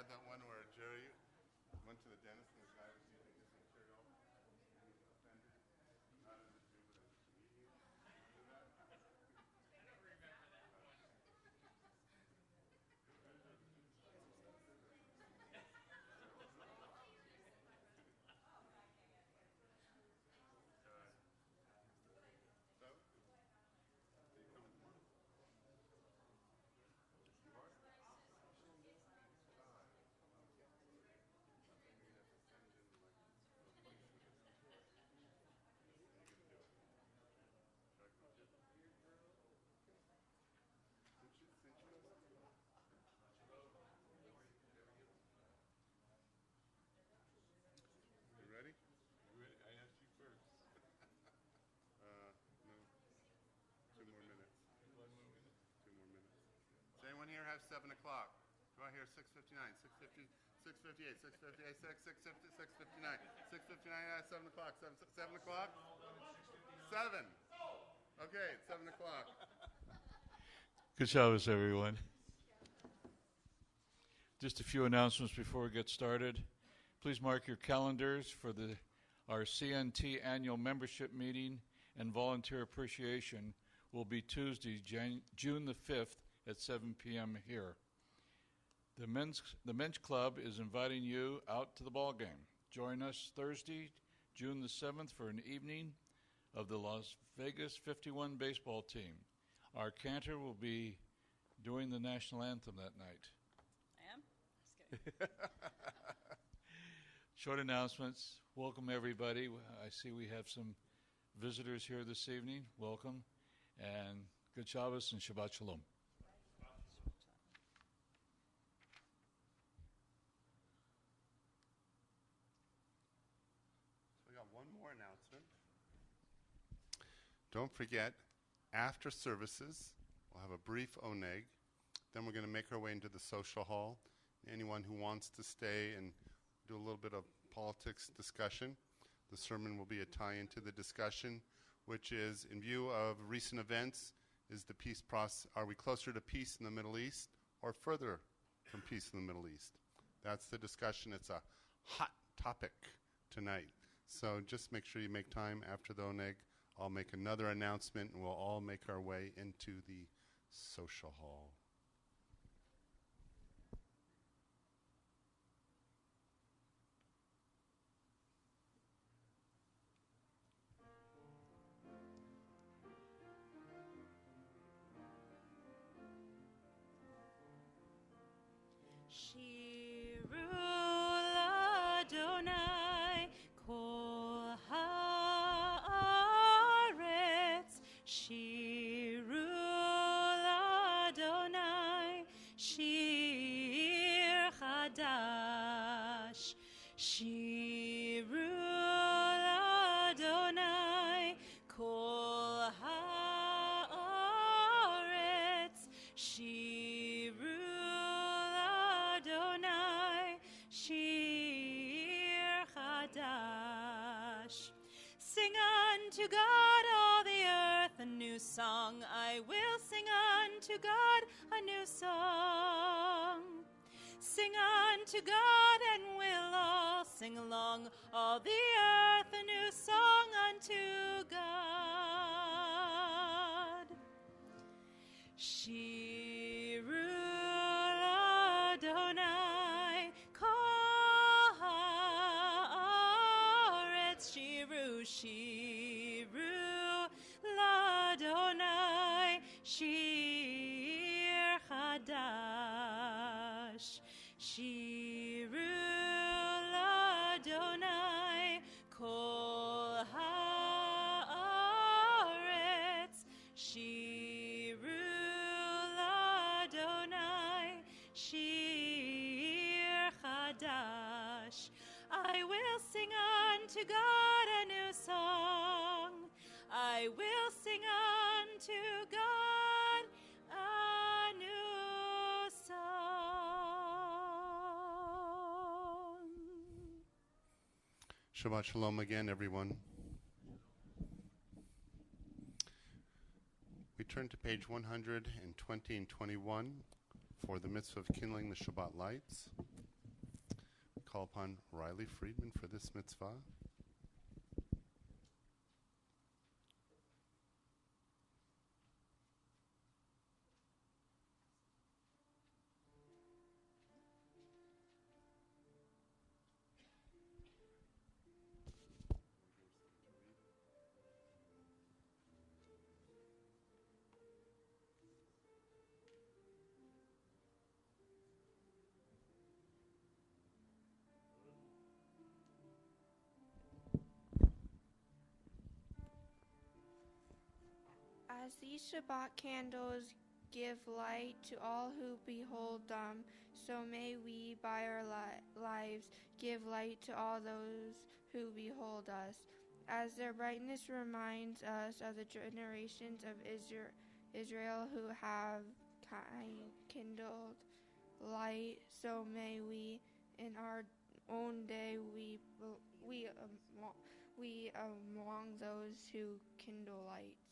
had that one where Jerry went to the dentist and the guy was using his material and he offended, not in the Jew, but in the comedian. Remember that? So, are you coming tomorrow? You are? Maybe you have to send in like a bunch of this. Are you gonna do it? Should I come too? Since you know something? You ready? I asked you first. No. 2 more minutes. 1 more minute. 2 more minutes. Does anyone here have 7 o'clock? Do I hear 6:59, 6:50, 6:58, 6:58, 6:59, 6:59, 7 o'clock, 7 o'clock? 7. Okay, it's 7 o'clock. Good Shabbos, everyone. Just a few announcements before we get started. Please mark your calendars for our CNT annual membership meeting and volunteer appreciation will be Tuesday, June the 5th at 7 p.m. here. The men's club is inviting you out to the ball game. Join us Thursday, June the 7th for an evening of the Las Vegas 51 baseball team. Our cantor will be doing the national anthem that night. I am? Just kidding. Short announcements. Welcome, everybody. I see we have some visitors here this evening. Welcome. And good Shabbos and Shabbat Shalom. We got one more announcement. Don't forget, after services, we'll have a brief oneg. Then we're going to make our way into the social hall. Anyone who wants to stay and do a little bit of politics discussion, the sermon will be a tie-in to the discussion, which is, in view of recent events, is the peace process, are we closer to peace in the Middle East or further from peace in the Middle East? That's the discussion. It's a hot topic tonight. So just make sure you make time after the oneg. I'll make another announcement, and we'll all make our way into the social hall. Shiru Adonai kol haaretz. Shiru Adonai shir chadash. Shiru Adonai kol haaretz. Shiru Shir Chadash. Sing unto God, all the earth, a new song. I will sing unto God a new song. Sing unto God, and we'll all sing along. All the earth, a new song unto God. Shiru Adonai kol haaretz. Shiru, Shiru Ladonai shir chadash. Shiru Ladonai kol haaretz. Shiru Ladonai shir chadash. I will sing unto God a new song. I will sing unto God a new song. Shabbat Shalom again, everyone. We turn to page 120 and 21 for the mitzvah of kindling the Shabbat lights. call upon Riley Friedman for this mitzvah. As these Shabbat candles give light to all who behold them, so may we, by our lives, give light to all those who behold us. As their brightness reminds us of the generations of Israel who have kindled light, so may we, in our own day, we among those who kindle lights.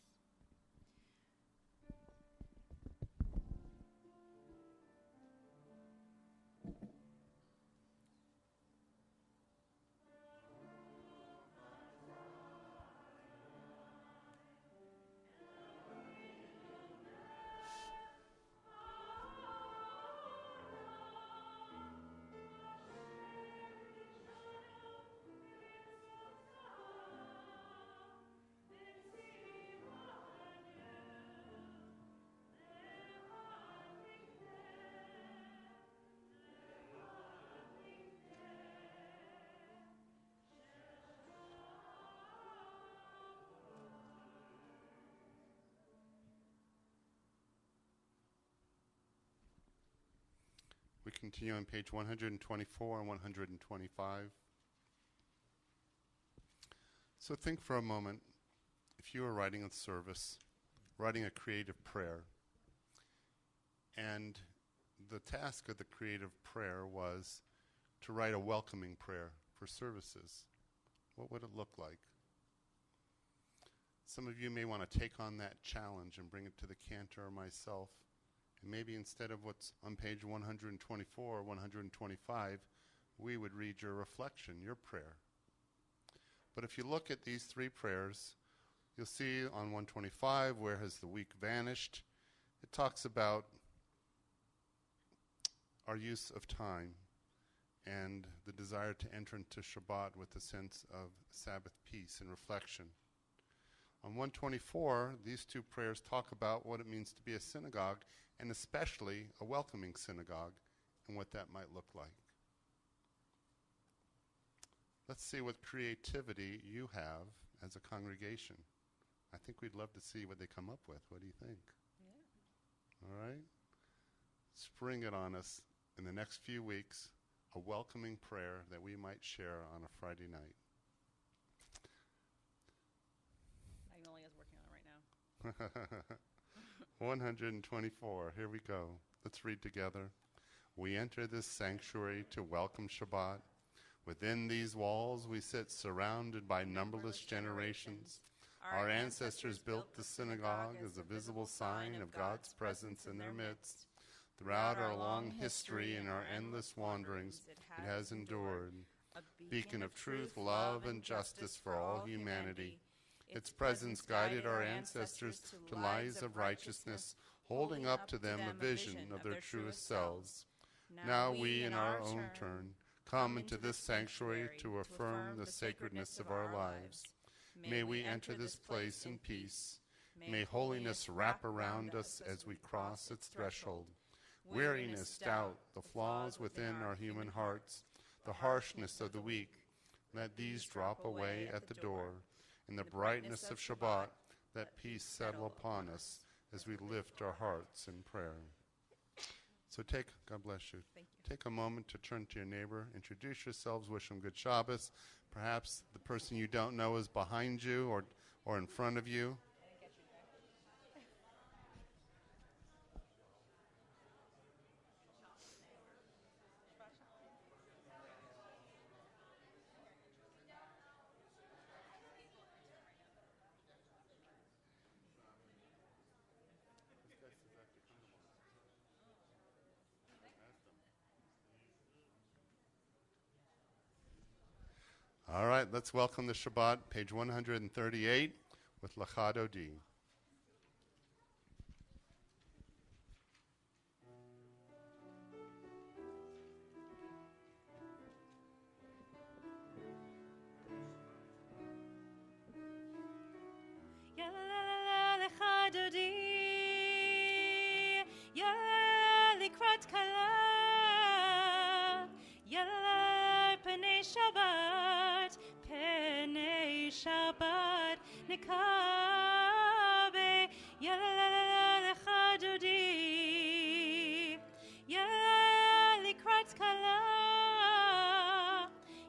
We continue on page 124 and 125. So think for a moment, if you were writing a service, writing a creative prayer, and the task of the creative prayer was to write a welcoming prayer for services, what would it look like? Some of you may want to take on that challenge and bring it to the cantor or myself. And maybe instead of what's on page 124 or 125, we would read your reflection, your prayer. But if you look at these three prayers, you'll see on 125, where has the week vanished? It talks about our use of time and the desire to enter into Shabbat with a sense of Sabbath peace and reflection. On 124, these two prayers talk about what it means to be a synagogue, and especially a welcoming synagogue, and what that might look like. Let's see what creativity you have as a congregation. I think we'd love to see what they come up with. What do you think? Yeah. All right? Spring it on us in the next few weeks, a welcoming prayer that we might share on a Friday night. Magnolia's working on it right now. 124, here we go. Let's read together. We enter this sanctuary to welcome Shabbat. Within these walls we sit surrounded by numberless generations. Our ancestors built the synagogue as a visible sign of God's presence in their midst. Throughout our long history and our endless wanderings, it has endured. A beacon of truth, love, and justice for all humanity. Its presence guided our ancestors to lives of righteousness, holding up to them a vision of their truest selves. Now we, in our own turn, come into this sanctuary to affirm the sacredness of our lives. May we enter this place in peace. May holiness wrap around us as we cross its threshold. Weariness, doubt, the flaws within our human hearts, the harshness of the weak, let these drop away at the door. In the brightness of Shabbat, let peace settle upon us as we lift our hearts in prayer. So God bless you. Take a moment to turn to your neighbor, introduce yourselves, wish them good Shabbos. Perhaps the person you don't know is behind you or in front of you. All right, let's welcome the Shabbat, page 138, with Lachad Odi. Yalla lecha dodi, yalla likrat kala, yalla penei Shabbat nekabe, yalla lecha dodi, yalla likrat kala,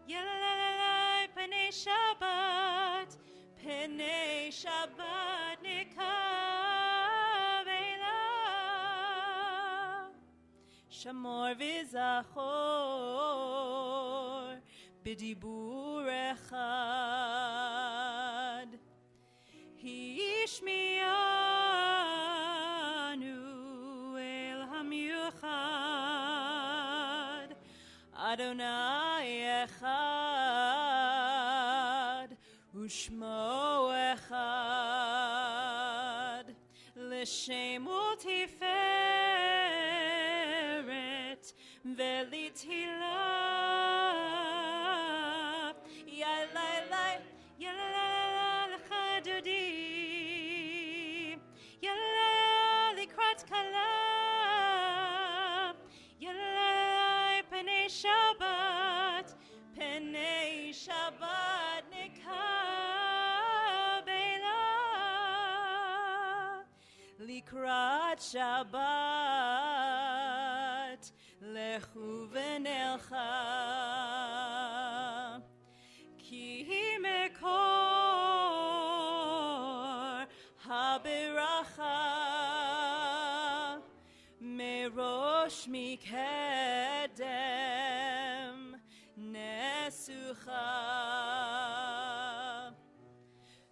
yalla penei Shabbat. Penei Shabbat nikavela, Shamor v'zachor b'dibur echad, Hishmianu el hamiuchad, Adonai echad, Ushmo echad, l'shem u'tiferet, ve'lithilah, yalalai, yalalai lecha dodi, yalalai likrat kala, yalalai penei Shabbat, penei Shabbat nikabela, likrat Shabbat lechu v'nelcha, ki mekor haberacha, merosh mikedem nesucha,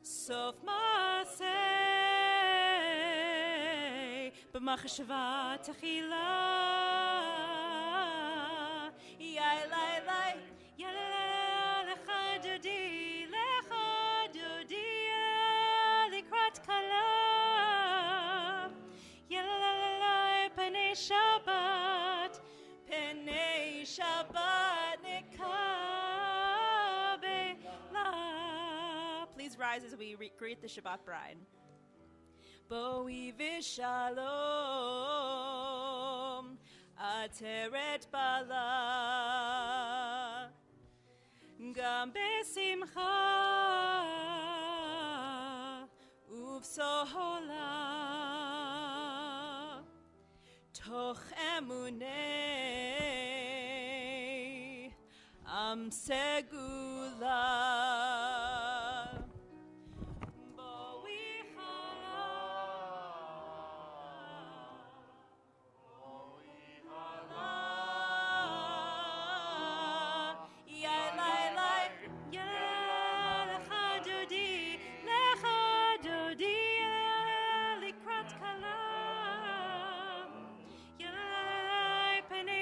sof maaseh b'machshava techila, yalalai, yalalai lecha dodi, likrat kala, yalalai penei Shabbat, penei Shabbat nikabela. Please rise as we greet the Shabbat bride. Boi v'shalom, ateret bala, gam besimcha, uv'sohola, toch emunei, am segula.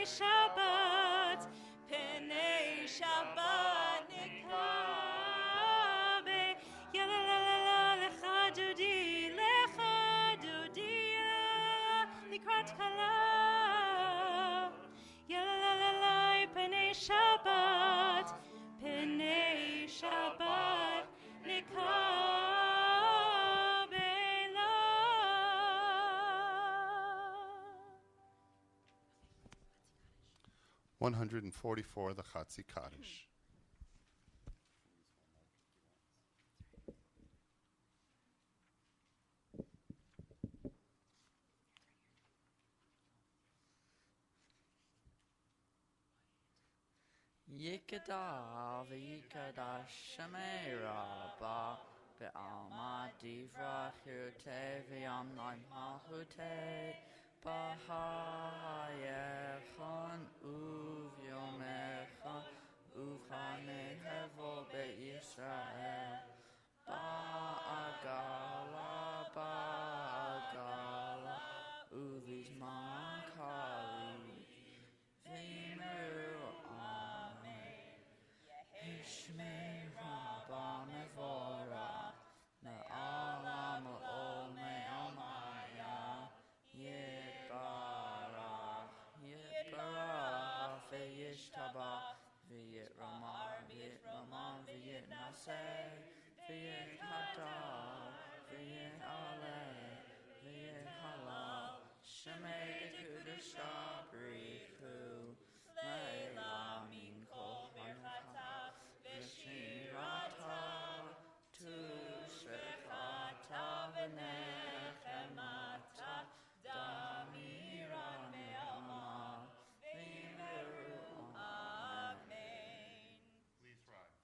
Shabbat, penei Shabbat nikabe, yalalala lecha dodi, likrat kala, yalalala penei Shabbat, penei Shabbat nikabela. 144, the Chatzi Kaddish. Yikada v'yikada shemei rabba be'alma divra chirte v'yamnai malchute b'hayechon uv'yomecha uv'chanei hevel be'Yisrael ba'agala uv'izman kali v'yimeru Shmei Viet Ramar, Viet Ramon, Viet Nasser, Viet Hadar, Viet Ale, Viet Halal, Shemay Kudasha, Brifu, Leila Minko, Hanukata, Vishirata, Tushekata, Venechemata, Damiran Me'ama, Vimeru, Amen. Please rise.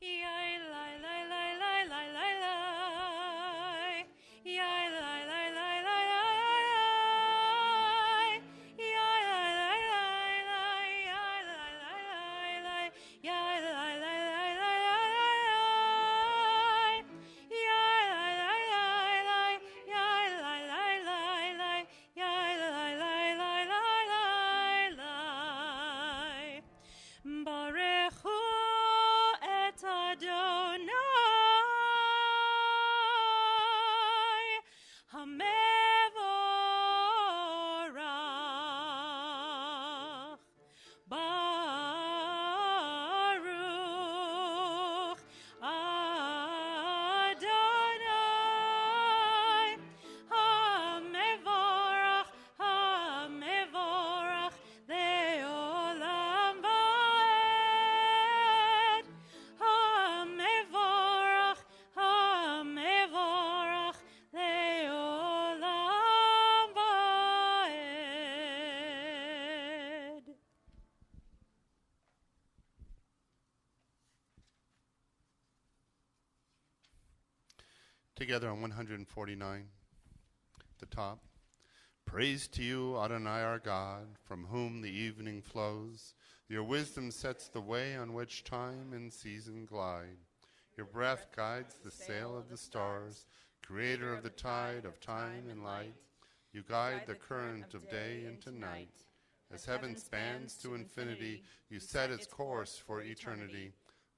Yai lai lai lai lai lai lai lai. Yai lai lai lai lai lai lai. Yai lai lai lai lai. Yai lai lai lai lai. Yai lai lai lai lai lai. Yai lai lai lai lai. Yai lai lai lai lai. Yai lai lai lai lai lai. Barechu et Adonai Hamevorach Baruch Adonai Hamevorach Hamevorach Leolam Vaed Hamevorach Hamevorach Leolam Vaed. Together on 149, the top. Praise to you, Adonai our God, from whom the evening flows. Your wisdom sets the way on which time and season glide. Your breath guides the sail of the stars, creator of the tide of time and light. You guide the current of day into night. As heaven spans to infinity, you set its course for eternity.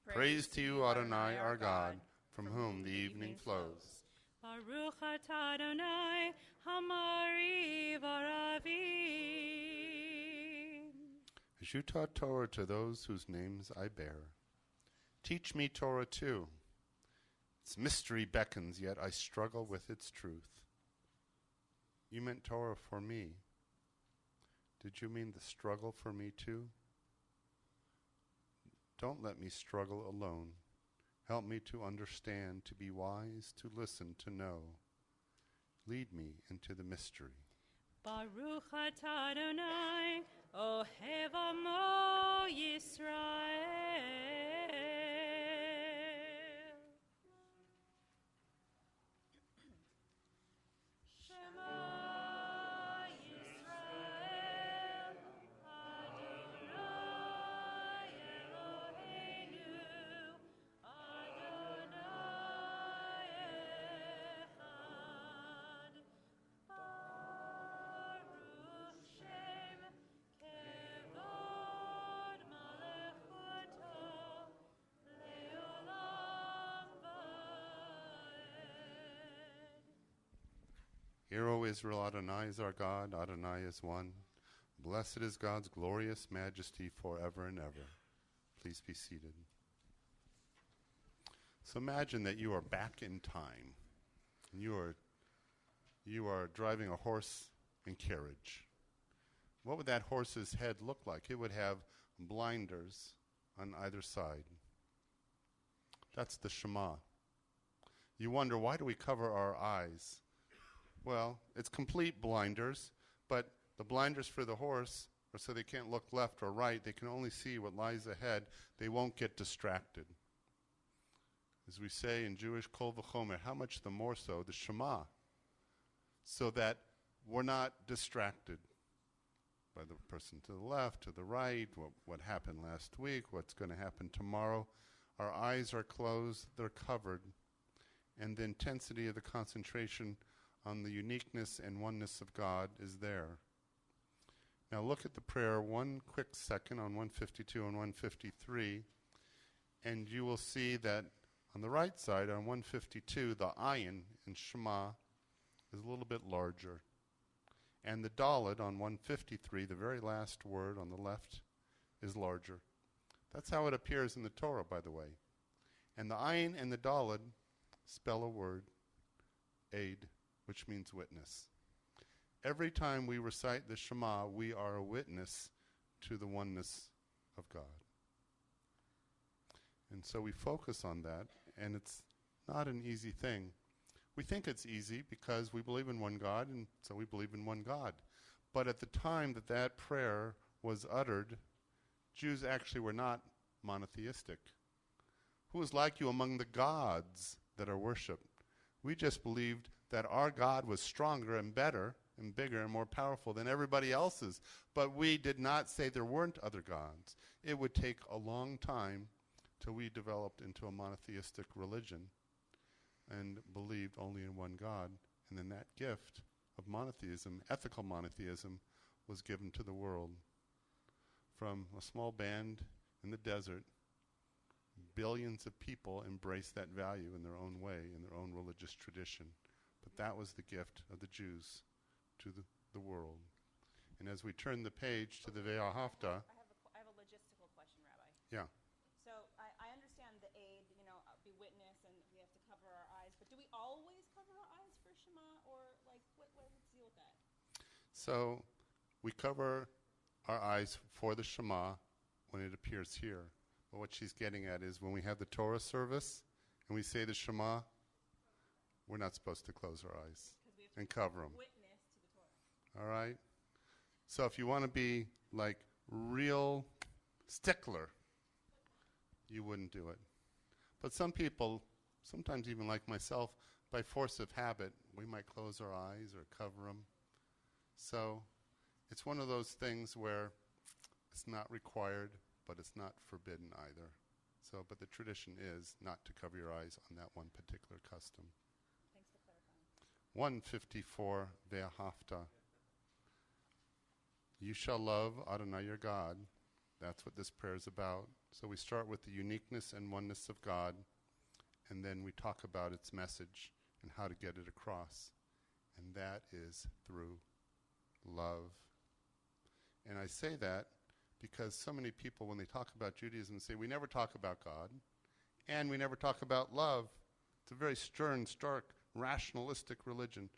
Praise to you, Adonai our God, from whom the evening flows. Baruch atah Adonai Hamari Varavim. As you taught Torah to those whose names I bear, teach me Torah too. Its mystery beckons, yet I struggle with its truth. You meant Torah for me. Did you mean the struggle for me too? Don't let me struggle alone. Help me to understand, to be wise, to listen, to know. Lead me into the mystery. Baruch atah Adonai Ohev Amo Yisrael. Shema Yisrael Adonai Eloheinu Adonai Echad. Baruch Shem Kevod Malechuto Leolam Vaed. Hear, O Israel, Adonai is our God, Adonai is one. Blessed is God's glorious majesty forever and ever. Please be seated. So imagine that you are back in time. You are driving a horse and carriage. What would that horse's head look like? It would have blinders on either side. That's the Shema. You wonder, why do we cover our eyes? Well, it's complete blinders, but the blinders for the horse are so they can't look left or right. They can only see what lies ahead. They won't get distracted. As we say in Jewish Kol V'chomer, how much the more so the Shema, so that we're not distracted by the person to the left, to the right, what happened last week, what's going to happen tomorrow. Our eyes are closed, they're covered, and the intensity of the concentration on the uniqueness and oneness of God is there. Now look at the prayer one quick second on 152 and 153, and you will see that on the right side, on 152, the ayin in Shema is a little bit larger. And the Dalet on 153, the very last word on the left, is larger. That's how it appears in the Torah, by the way. And the Ayin and the Dalet spell a word, aid, which means witness. Every time we recite the Shema, we are a witness to the oneness of God. And so we focus on that, and it's not an easy thing. We think it's easy because we believe in one God, and so we believe in one God. But at the time that that prayer was uttered, Jews actually were not monotheistic. Who is like you among the gods that are worshipped? We just believed that our God was stronger and better and bigger and more powerful than everybody else's. But we did not say there weren't other gods. It would take a long time till we developed into a monotheistic religion and believed only in one God. And then that gift of monotheism, ethical monotheism, was given to the world. From a small band in the desert, billions of people embraced that value in their own way, in their own religious tradition. But that was the gift of the Jews to the world. And as we turn the page to the Ve'ahavta, I have a logistical question, Rabbi. yeah. So I understand the aid, be witness, and we have to cover our eyes. But do we always cover our eyes for Shema, or what's the deal with that? So we cover our eyes for the Shema when it appears here. But what she's getting at is when we have the Torah service and we say the Shema, we're not supposed to close our eyes and cover them. Witness to the Torah. All right? So if you want to be like real stickler, you wouldn't do it. But some people, sometimes even like myself, by force of habit, we might close our eyes or cover them. So it's one of those things where it's not required, but it's not forbidden either. So, but the tradition is not to cover your eyes on that one particular custom. Thanks for clarifying. 154, Ve'ahavta. You shall love Adonai your God. That's what this prayer is about. So we start with the uniqueness and oneness of God, and then we talk about its message and how to get it across. And that is through love. And I say that because so many people, when they talk about Judaism, say, we never talk about God, and we never talk about love. It's a very stern, stark, rationalistic religion,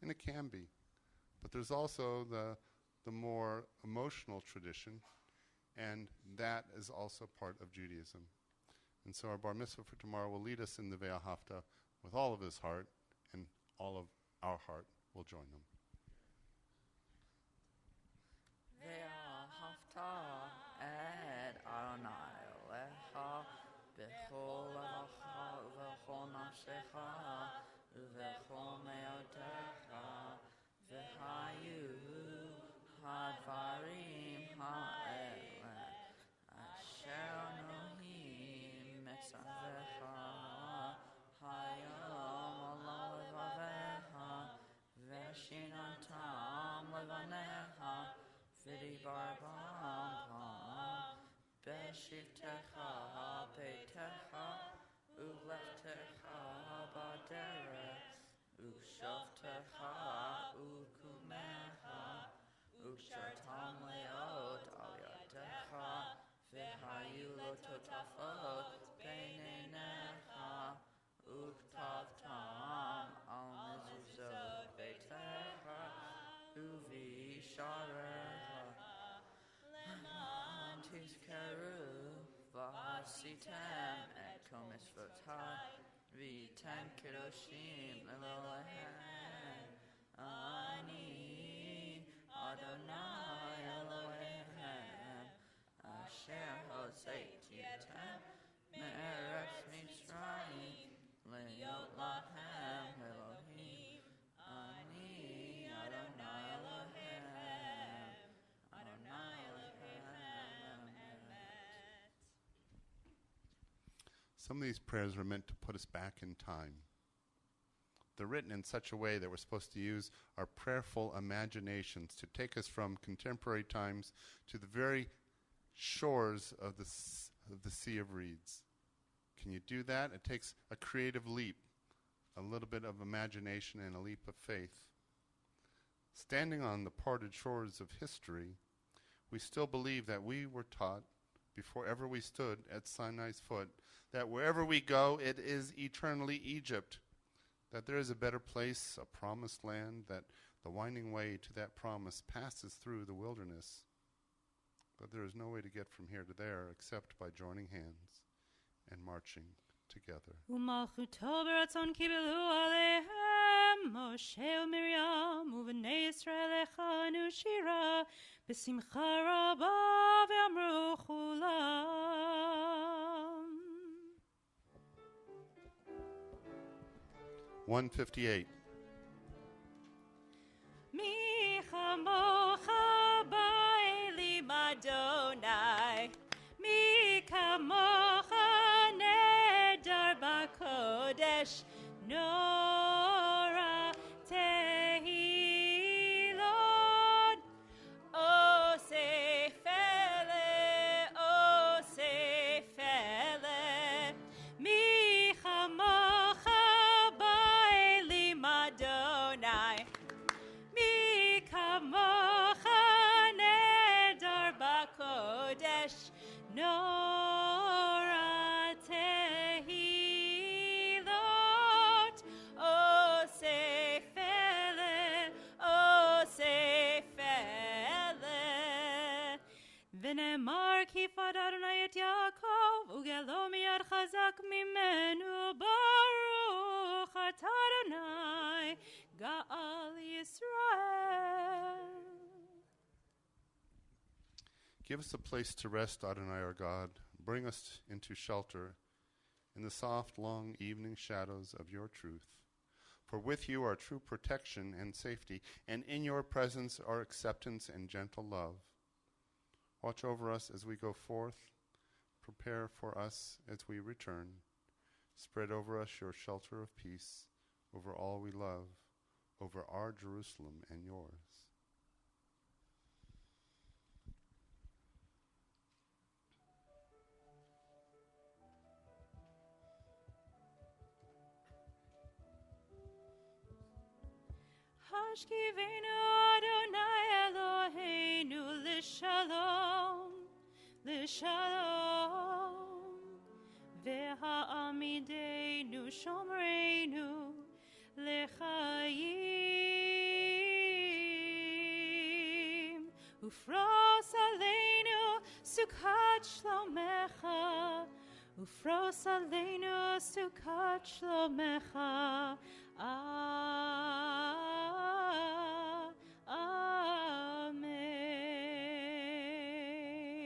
and it can be. But there's also the more emotional tradition, and that is also part of Judaism. And so our bar mitzvah for tomorrow will lead us in the Ve'ahavta with all of his heart, and all of our heart will join them. Ve'ahavta et Adonai Elecha b'chol levacha u'v'chol nafshecha u'v'chol me'otecha v'hayu hadvarim ha'ele asher Elohim mitzavecha hayom ala levavecha v'shinantam levanecha v'dibarvam b'shivtecha beitecha u'lechtecha b'derech u'shovtecha u'kumecha u'kshartam leot al yadecha v'hayu lo totafot beinenecha u'ktavtam al mezuzot beitecha u'visharecha tizkeru v'asitem et kol mitzvotai v'yitem kedoshim Elohim ani Adonai Elohim asher hoseitem me'eretz Mitzrayim le'yot lahem Elohim ani Adonai Elohim Adonai Elohim emet. Some of these prayers are meant to put us back in time. They're written in such a way that we're supposed to use our prayerful imaginations to take us from contemporary times to the very shores of the Sea of Reeds. Can you do that? It takes a creative leap, a little bit of imagination, and a leap of faith. Standing on the parted shores of history, we still believe that we were taught, before ever we stood at Sinai's foot, that wherever we go, it is eternally Egypt, that there is a better place, a promised land, that the winding way to that promise passes through the wilderness. But there is no way to get from here to there except by joining hands and marching together. ומלכותו ברצון קיבלו עליהם משה ומרים ובני ישראל הכנו שירה בשמחה רבה ואמרו כולם. 158. מי כמוך באלים אדוני, מי כמוך נדר בקודש, נורא תהילות. אוסף אלה, מי כמוך באלים אדוני, מי כמוך נדר בקודש, נורא תהילות. אוסף אלה, ונאמר כי פד אדוני את יעקב וגאלו מיד חזק ממנו. ברוך אתה אדוני גאל ישראל. Give us a place to rest, Adonai our God. Bring us into shelter in the soft, long evening shadows of your truth. For with you are true protection and safety, and in your presence are acceptance and gentle love. Watch over us as we go forth. Prepare for us as we return. Spread over us your shelter of peace, over all we love, over our Jerusalem and yours. השכיבנו אדוני אלוהינו לשלום, לשלום, והעמידנו שומרנו לחיים, ופרוס עלינו סוכת שלומך, ופרוס עלינו סוכת שלומך.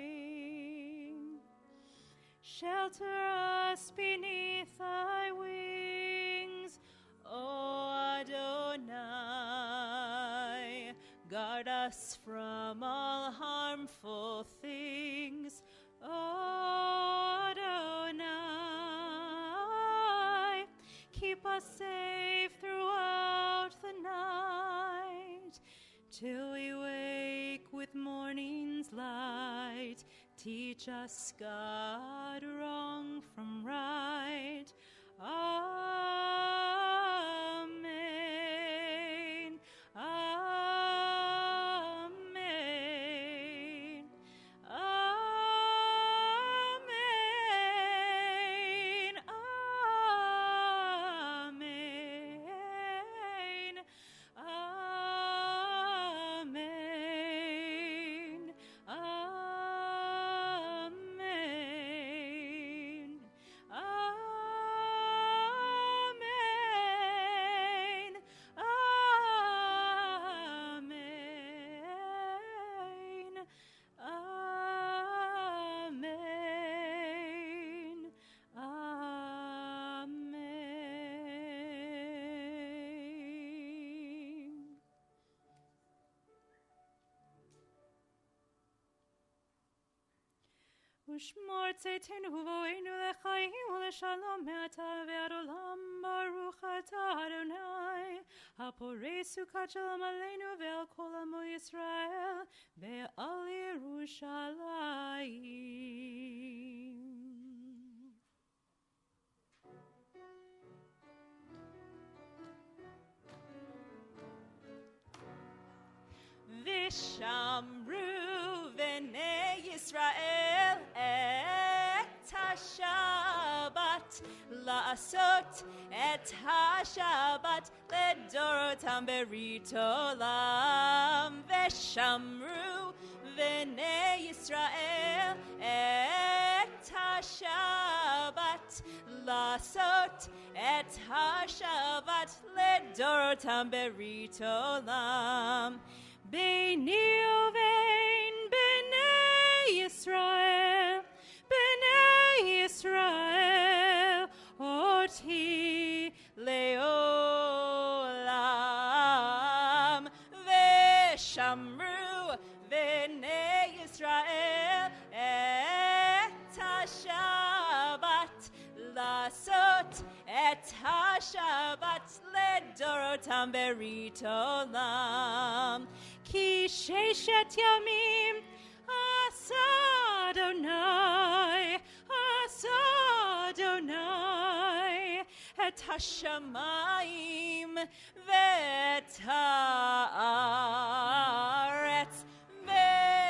Amen. Shelter us beneath thy wings, O Adonai. Guard us from all harmful things, O Adonai. Keep us safe throughout the night, till we wake with morning's light. Teach us, God, wrong from right. Amen. Amen. Amen. Amen. Amen. Amen. Amen. Amen. Amen. ושמור צאתנו ובואנו לחיים ולשלום מעתה ועד עולם. ברוך אתה אדוני הפורש סוכת שלום עלינו ועל כל עמו ישראל ועל ירושלים. ושמרו בני ישראל את השבת, לעשות את השבת לדורותם ברית עולם. ושמרו בני ישראל את השבת, לעשות את השבת לדורותם ברית עולם. ביני ובין בני ישראל, בני ישראל, אותי לעולם. ושמרו בני ישראל את השבת, לעשות את השבת לדורותם ברית עולם. כי 6 ימים עשה אדוני, עשה אדוני את השמיים ואת הארץ.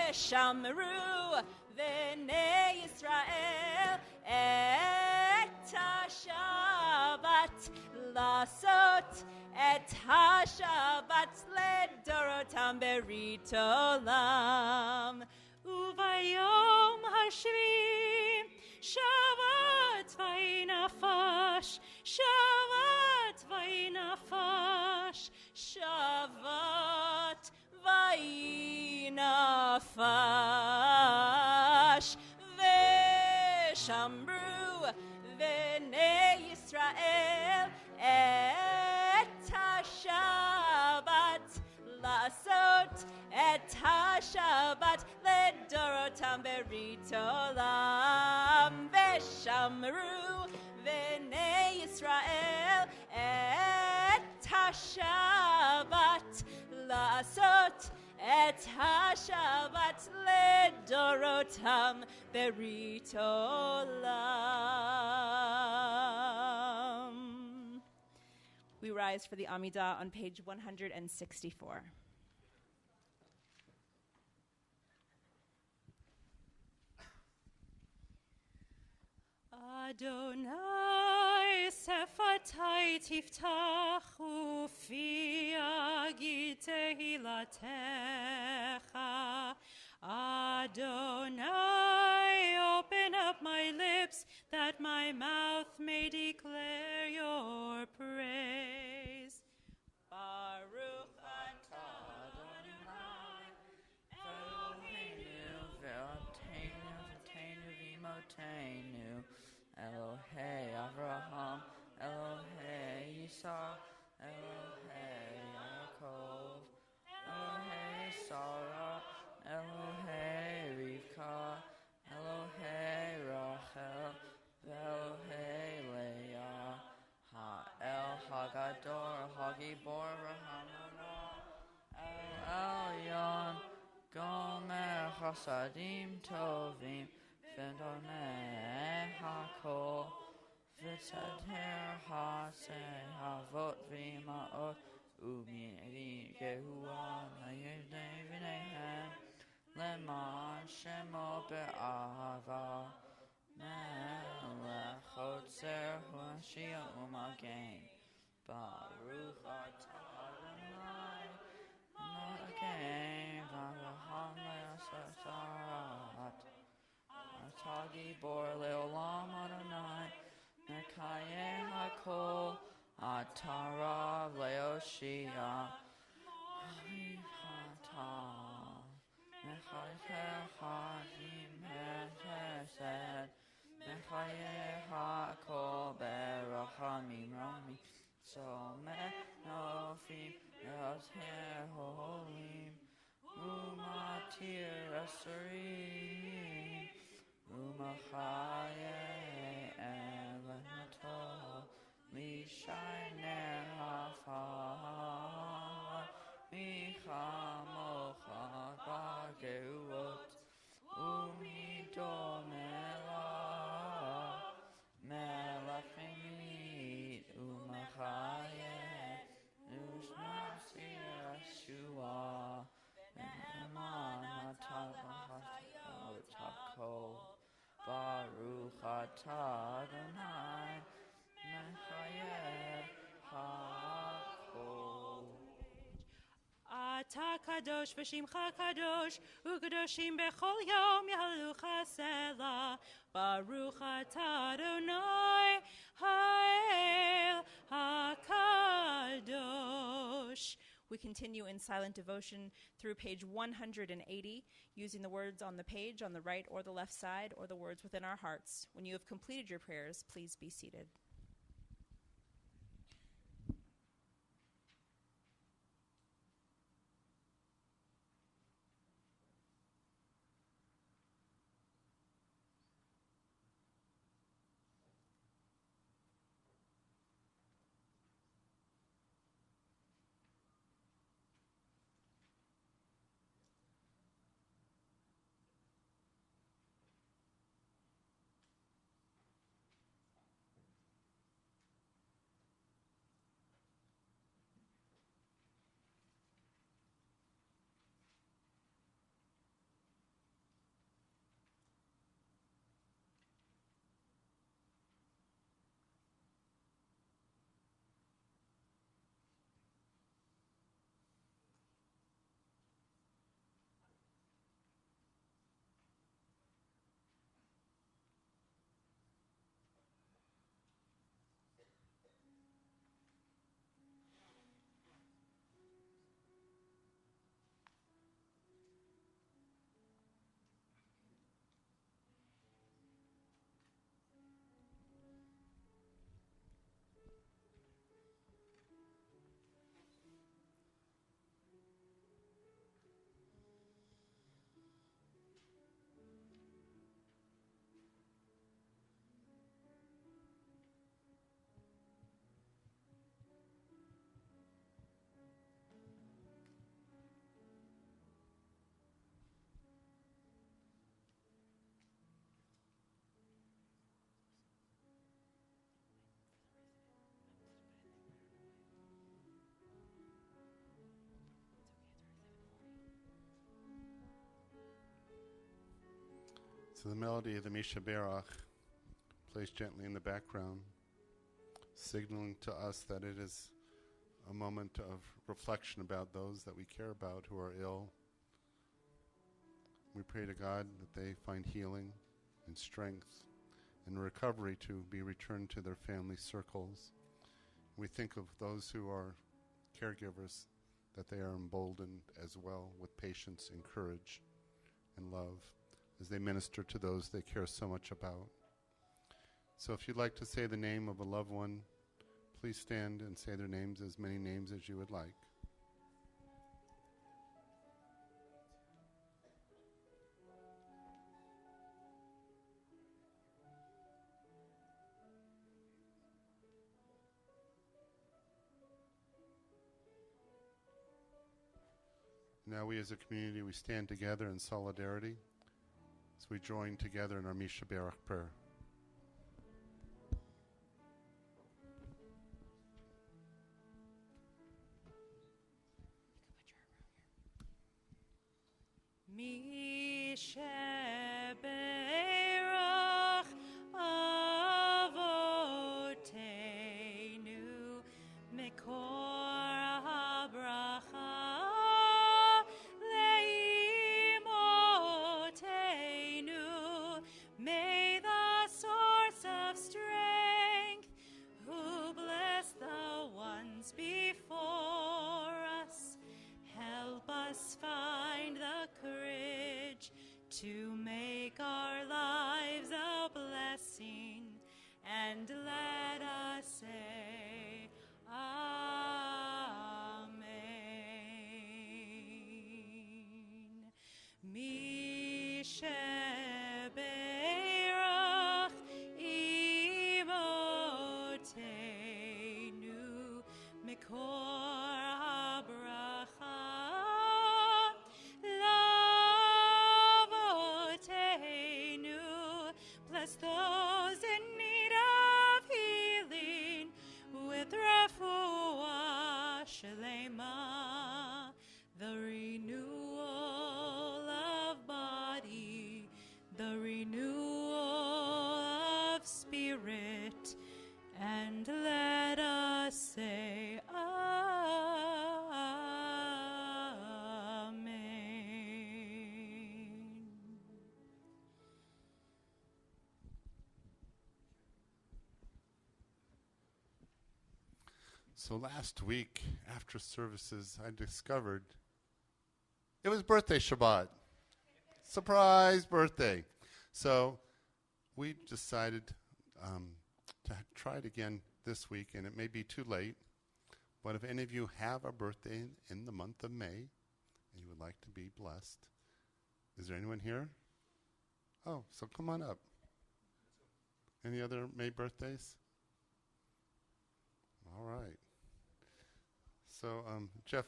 ושמרו בני ישראל את השבת, לעשות את השבת לדורותם ברית עולם. וביום השביעי שבת וינפש, שבת וינפש, שבת וינפש. ושמרו בני ישראל את השבת, לעשות את השבת לדורותם ברית עולם. ושמרו בני ישראל את השבת, לעשות את השבת לדורותם ברית עולם. We rise for the Amidah on page 164. Adonai sefatai tiftach ufi agid tehilatecha. Adonai, open up my lips that my mouth may declare your praise. Baruch atah Adonai Eloheinu Elohei Avraham, Elohei Yisrael, Elohei Yaakov, Elohei Sarah, Elohei Rivka, Elohei Rachel, Elohei Leah, Ha'el Hagador, Hagibor Rahamona, El Elyon, Gomer Chasadim Tovim, V'donei hakol, v'tzater ha'aseh havot v'ima'ot, u'mi'ri gehuah na'yedei v'neihem, leman shemo be'ahava, melech hotzer hu'ashia u'magen, baruch atah Adonai, Magen v'avraham le'asatarat, Atagi bor leolam Adonai, Mekaye hakol, Atarav leoshia, Hata, Mechaye ha'im hesed, Mechaye hakol berachamim rami, Someh nofim e'oter holim, Umatir asurim, Umachaye elenato, Mishaner hafar, Michamocha bageuot, Umidor melech emit, Umachaye, Usnasir Yeshua, Adonai Mechayeh HaKol. אתה קדוש ושמך קדוש, וקדושים בכל יום יהללוך סלה. ברוך אתה אדוני האל הקדוש. We continue in silent devotion through page 180, using the words on the page on the right or the left side, or the words within our hearts. When you have completed your prayers, please be seated. So the melody of the Misha Berach plays gently in the background, signaling to us that it is a moment of reflection about those that we care about who are ill. We pray to God that they find healing and strength and recovery to be returned to their family circles. We think of those who are caregivers, that they are emboldened as well with patience and courage and love as they minister to those they care so much about. So if you'd like to say the name of a loved one, please stand and say their names, as many names as you would like. Now we as a community, we stand together in solidarity as we join together in our Misha Berach prayer. Misha Berach Avotenu Mekor HaBracha Leimotenu. May the source of strength, who bless the ones before us, help us find the courage to make our lives a blessing, and let us say Amen. Mishe Berach Imotenu Mekor HaBracha Lavotenu. Bless those in need of healing with refuah shlema, the renewal of body So last week, after services, I discovered it was birthday Shabbat. Surprise birthday. So we decided to try it again this week, and it may be too late. But if any of you have a birthday in the month of May and you would like to be blessed, is there anyone here? Oh, so come on up. Any other May birthdays? All right. So, Jeff,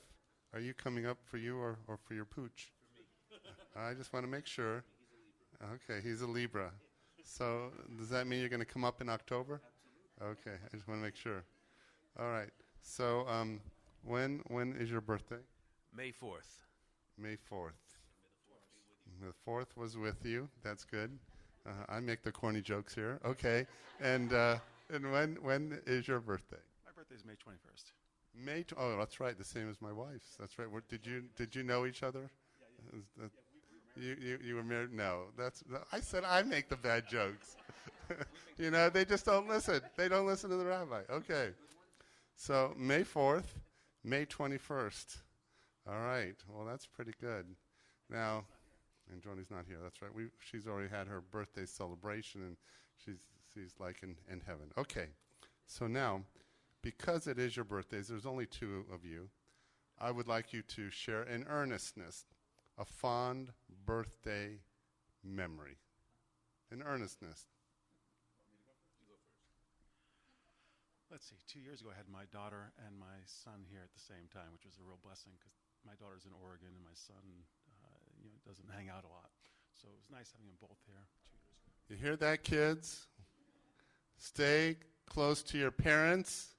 are you coming up for you or for your pooch? I just want to make sure. Okay, he's a Libra. So does that mean you're going to come up in October? Okay, I just want to make sure. All right. So when is your birthday? May 4th. May 4th. The 4th was with you. That's good. I make the corny jokes here. Okay. And when is your birthday? My birthday is May 21st. Oh, that's right. The same as my wife's. That's right. Did you know each other? You were married? No. I said I make the bad jokes. You know, they just don't listen. They don't listen to the rabbi. Okay. So May 4th, May 21st. All right. Well, that's pretty good. Now, and Joni's not here. That's right. She's already had her birthday celebration, and she's like in heaven. Okay. So now, because it is your birthdays, there's only two of you. I would like you to share in earnestness a fond birthday memory. In earnestness. Let's see. 2 years ago, I had my daughter and my son here at the same time, which was a real blessing because my daughter's in Oregon and my son, doesn't hang out a lot. So it was nice having them both here 2 years ago. You hear that, kids? Stay close to your parents.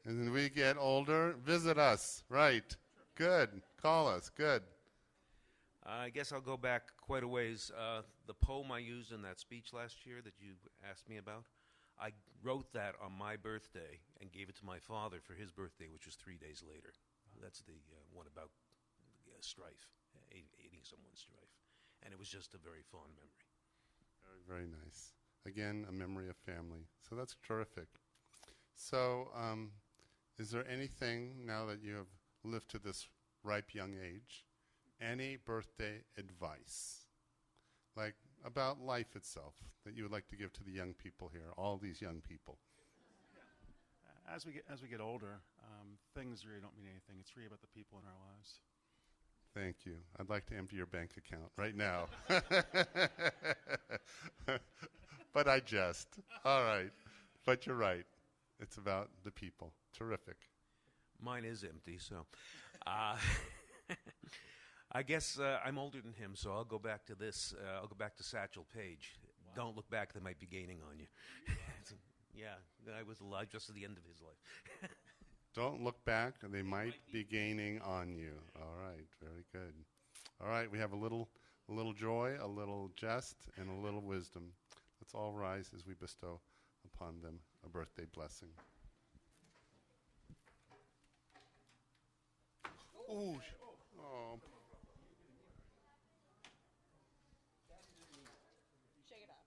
And when we get older, visit us. Right. Good. Call us. Good. I guess I'll go back quite a ways. The poem I used in that speech last year that you asked me about, I wrote that on my birthday and gave it to my father for his birthday, which was 3 days later. That's the one about strife, aiding someone's strife. And it was just a very fond memory. Very, very nice. Again, a memory of family. So that's terrific. So is there anything, now that you have lived to this ripe young age, any birthday advice, like about life itself, that you would like to give to the young people here, all these young people? As we get older, things really don't mean anything. It's really about the people in our lives. Thank you. I'd like to empty your bank account right now. But I jest. All right. But you're right. It's about the people. Terrific. Mine is empty, so I guess I'm older than him, so I'll go back to this. I'll go back to Satchel Paige. Wow. Don't look back; they might be gaining on you. Yeah, I was alive just at the end of his life. Don't look back; they might be gaining on you. All right, very good. All right, we have a little joy, a little jest, and a little wisdom. Let's all rise as we bestow upon them a birthday blessing. Ooh. Oh. Shake it up.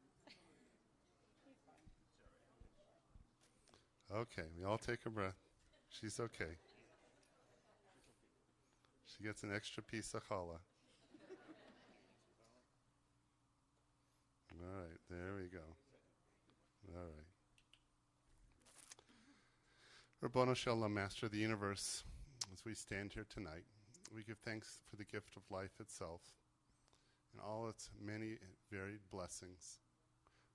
Okay, we all take a breath. She's okay. She gets an extra piece of challah. All right, there we go. All right. Rabbanu Shalom, Master of the Universe, as we stand here tonight, we give thanks for the gift of life itself and all its many varied blessings.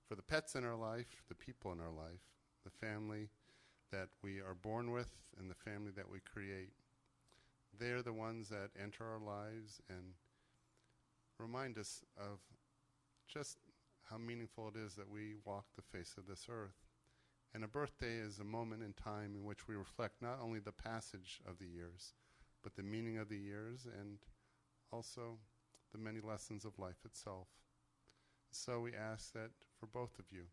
For the pets in our life, the people in our life, the family that we are born with, and the family that we create. They are the ones that enter our lives and remind us of just how meaningful it is that we walk the face of this earth. And a birthday is a moment in time in which we reflect not only the passage of the years, but the meaning of the years and also the many lessons of life itself. So we ask that for both of you,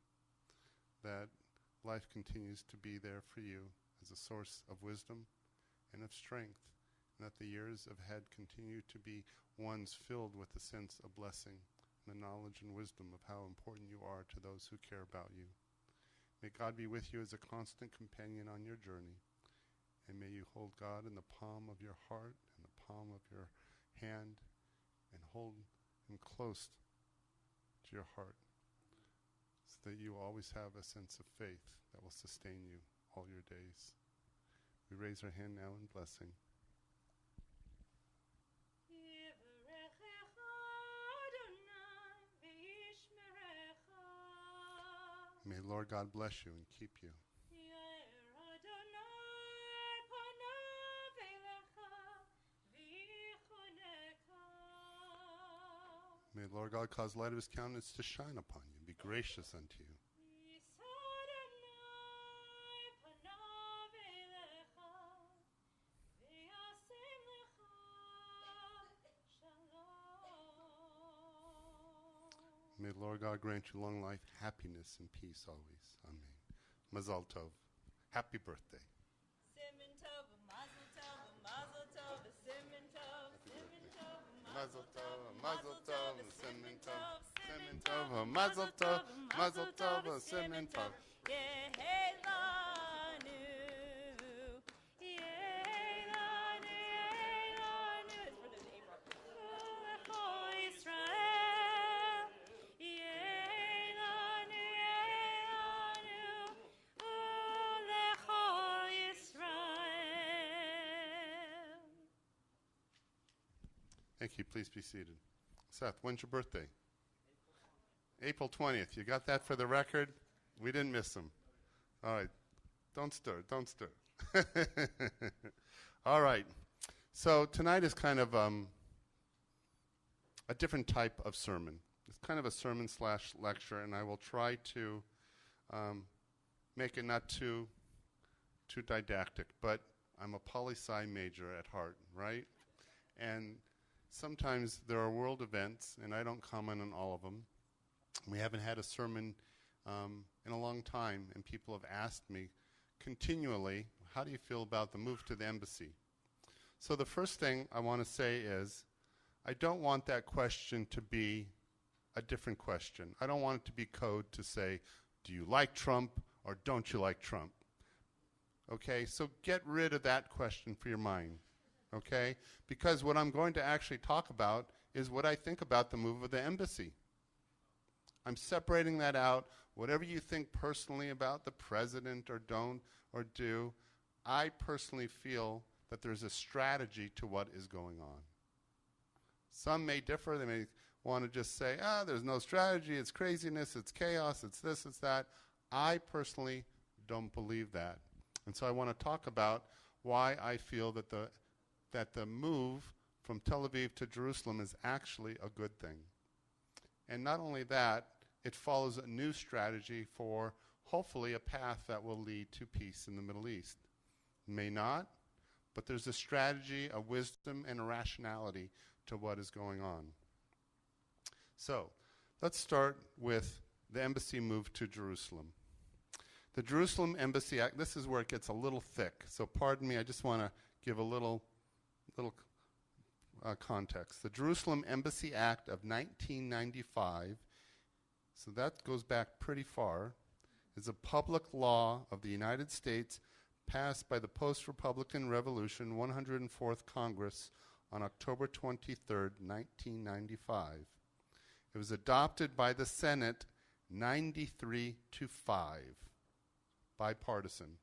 that life continues to be there for you as a source of wisdom and of strength, and that the years ahead continue to be ones filled with a sense of blessing and the knowledge and wisdom of how important you are to those who care about you. May God be with you as a constant companion on your journey, And may you hold God in the palm of your heart and the palm of your hand and hold him close to your heart so that you always have a sense of faith that will sustain you all your days. We raise our hand now in blessing. May Lord God bless you and keep you. May Lord God cause the light of his countenance to shine upon you and be gracious unto you. May the Lord God grant you long life, happiness, and peace always. Amen. Mazal tov. Happy birthday. Simin tov, mazel tov, mazel tov, simin tov, simin tov, Mazel tov, mazel tov, simin tov, simin tov, mazel tov, mazel tov, simin tov. Yehelanu, Yehelanu, Yehelanu. His birthday's in April. Ulecho Yisrael, Yehelanu, Yehelanu, Ulecho Yisrael. Thank you. Please be seated. Seth, when's your birthday? April 20th. You got that for the record? We didn't miss him. All right. Don't stir. Don't stir. All right. So tonight is kind of a different type of sermon. It's kind of a sermon / lecture, and I will try to make it not too didactic. But I'm a poli-sci major at heart, right? And sometimes there are world events, and I don't comment on all of them. We haven't had a sermon in a long time, and people have asked me continually, how do you feel about the move to the embassy? So the first thing I want to say is, I don't want that question to be a different question. I don't want it to be code to say, do you like Trump or don't you like Trump? Okay, so get rid of that question for your mind. Okay? Because what I'm going to actually talk about is what I think about the move of the embassy. I'm separating that out. Whatever you think personally about the president or don't or do, I personally feel that there's a strategy to what is going on. Some may differ. They may want to just say, there's no strategy, it's craziness, it's chaos, it's this, it's that. I personally don't believe that. And so I want to talk about why I feel that the move from Tel Aviv to Jerusalem is actually a good thing. And not only that, it follows a new strategy for hopefully a path that will lead to peace in the Middle East. May not, but there's a strategy, a wisdom, and a rationality to what is going on. So, let's start with the embassy move to Jerusalem. The Jerusalem Embassy Act, this is where it gets a little thick, so pardon me, I just want to give a little context. The Jerusalem Embassy Act of 1995, so that goes back pretty far, is a public law of the United States passed by the post-Republican Revolution 104th Congress on October 23, 1995. It was adopted by the Senate 93-5, bipartisan,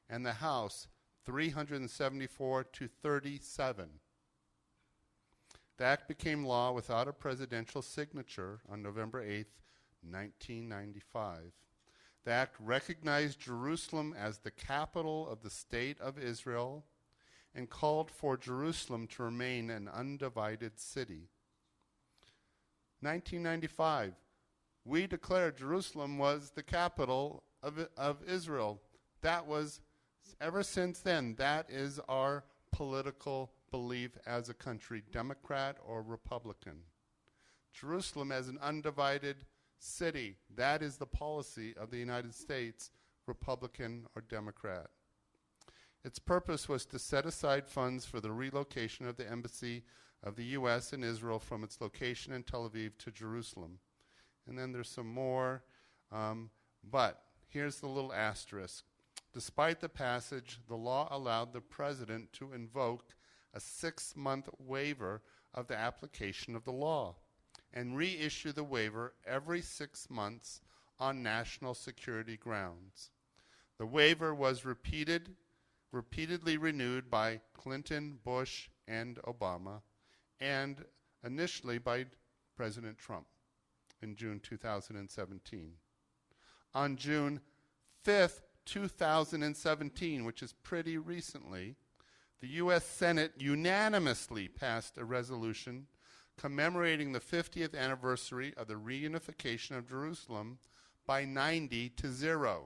and the House 374-37. The act became law without a presidential signature on November 8, 1995. The act recognized Jerusalem as the capital of the State of Israel and called for Jerusalem to remain an undivided city. 1995, we declared Jerusalem was the capital of Israel. That was, ever since then, that is our political belief as a country, Democrat or Republican. Jerusalem as an undivided city, that is the policy of the United States, Republican or Democrat. Its purpose was to set aside funds for the relocation of the embassy of the U.S. in Israel from its location in Tel Aviv to Jerusalem. And then there's some more, but here's the little asterisk. Despite the passage, the law allowed the president to invoke a 6-month waiver of the application of the law and reissue the waiver every 6 months on national security grounds. The waiver was repeatedly renewed by Clinton, Bush, and Obama, and initially by President Trump in June 2017. On June 5th, 2017, which is pretty recently, the U.S. Senate unanimously passed a resolution commemorating the 50th anniversary of the reunification of Jerusalem by 90-0.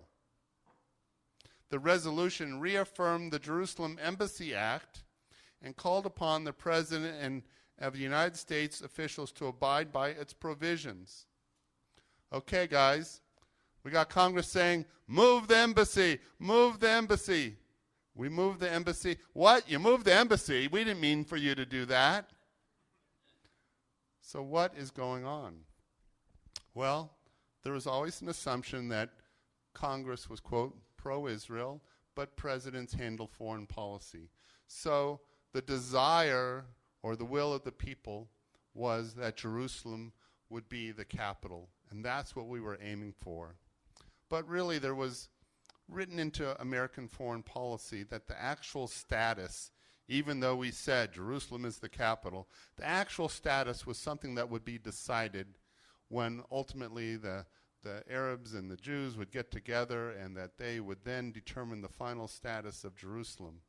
The resolution reaffirmed the Jerusalem Embassy Act and called upon the President and of the United States officials to abide by its provisions. Okay, guys, we got Congress saying, move the embassy, move the embassy. We moved the embassy. What? You moved the embassy? We didn't mean for you to do that. So what is going on? Well, there was always an assumption that Congress was, quote, pro-Israel, but presidents handle foreign policy. So the desire or the will of the people was that Jerusalem would be the capital, and that's what we were aiming for. But really there was written into American foreign policy that the actual status, even though we said Jerusalem is the capital, the actual status was something that would be decided when ultimately the Arabs and the Jews would get together and that they would then determine the final status of Jerusalem,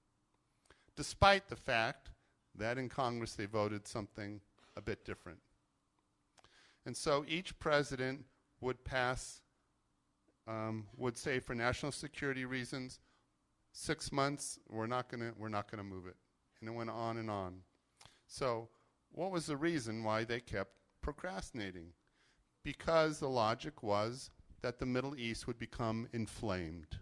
despite the fact that in Congress they voted something a bit different. And so each president would pass, would say for national security reasons, 6 months, we're not gonna move it. And it went on and on. So what was the reason why they kept procrastinating? Because the logic was that the Middle East would become inflamed,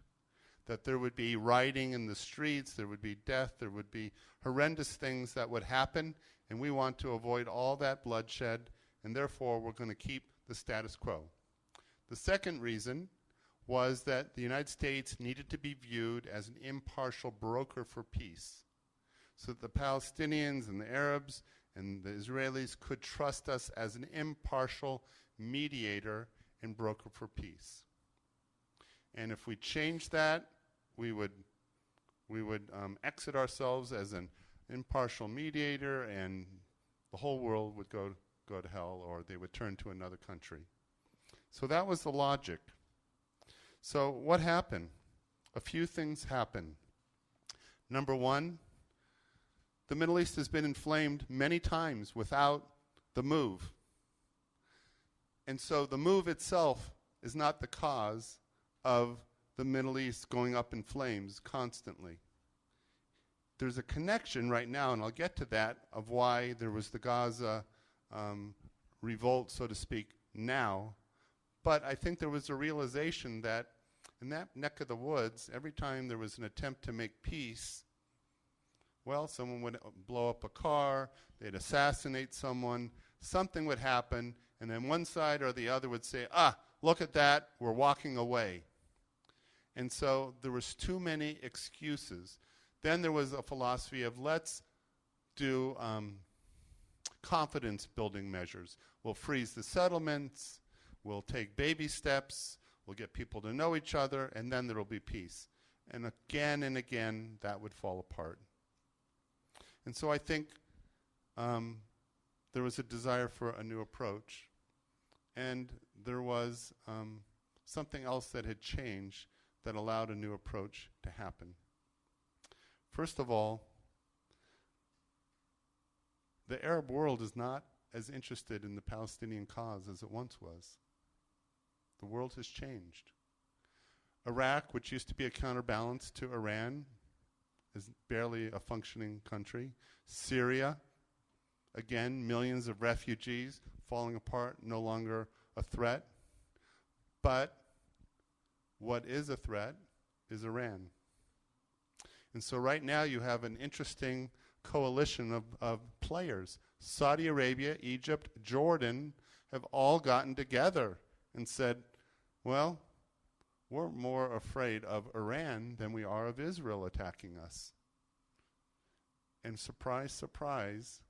that there would be rioting in the streets, there would be death, there would be horrendous things that would happen, and we want to avoid all that bloodshed, and therefore we're going to keep the status quo. The second reason was that the United States needed to be viewed as an impartial broker for peace, so that the Palestinians and the Arabs and the Israelis could trust us as an impartial mediator and broker for peace. And if we changed that, we would exit ourselves as an impartial mediator, and the whole world would go to hell, or they would turn to another country. So that was the logic. So what happened? A few things happened. Number one, the Middle East has been inflamed many times without the move. And so the move itself is not the cause of the Middle East going up in flames constantly. There's a connection right now, and I'll get to that, of why there was the Gaza revolt, so to speak, now. But I think there was a realization that in that neck of the woods, every time there was an attempt to make peace, well, someone would blow up a car, they'd assassinate someone, something would happen, and then one side or the other would say, look at that, we're walking away. And so there was too many excuses. Then there was a philosophy of let's do confidence building measures. We'll freeze the settlements, we'll take baby steps, we'll get people to know each other, and then there will be peace. And again, that would fall apart. And so I think there was a desire for a new approach. And there was something else that had changed that allowed a new approach to happen. First of all, the Arab world is not as interested in the Palestinian cause as it once was. The world has changed. Iraq, which used to be a counterbalance to Iran, is barely a functioning country. Syria, again, millions of refugees falling apart, no longer a threat. But what is a threat is Iran. And so right now you have an interesting coalition of players. Saudi Arabia, Egypt, Jordan have all gotten together and said, well, We're more afraid of Iran than we are of Israel attacking us. And surprise, surprise,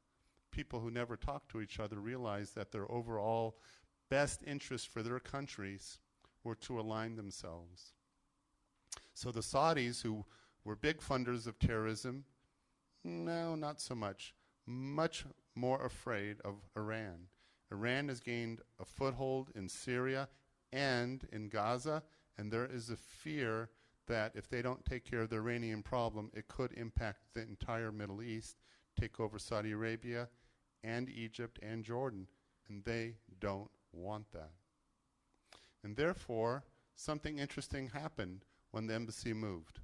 people who never talk to each other realize that their overall best interest for their countries were to align themselves. So the Saudis, who were big funders of terrorism, no, not so much. Much more afraid of Iran. Iran has gained a foothold in Syria and in Gaza, and there is a fear that if they don't take care of the Iranian problem, it could impact the entire Middle East, take over Saudi Arabia and Egypt and Jordan, and they don't want that. And therefore, something interesting happened when the embassy moved.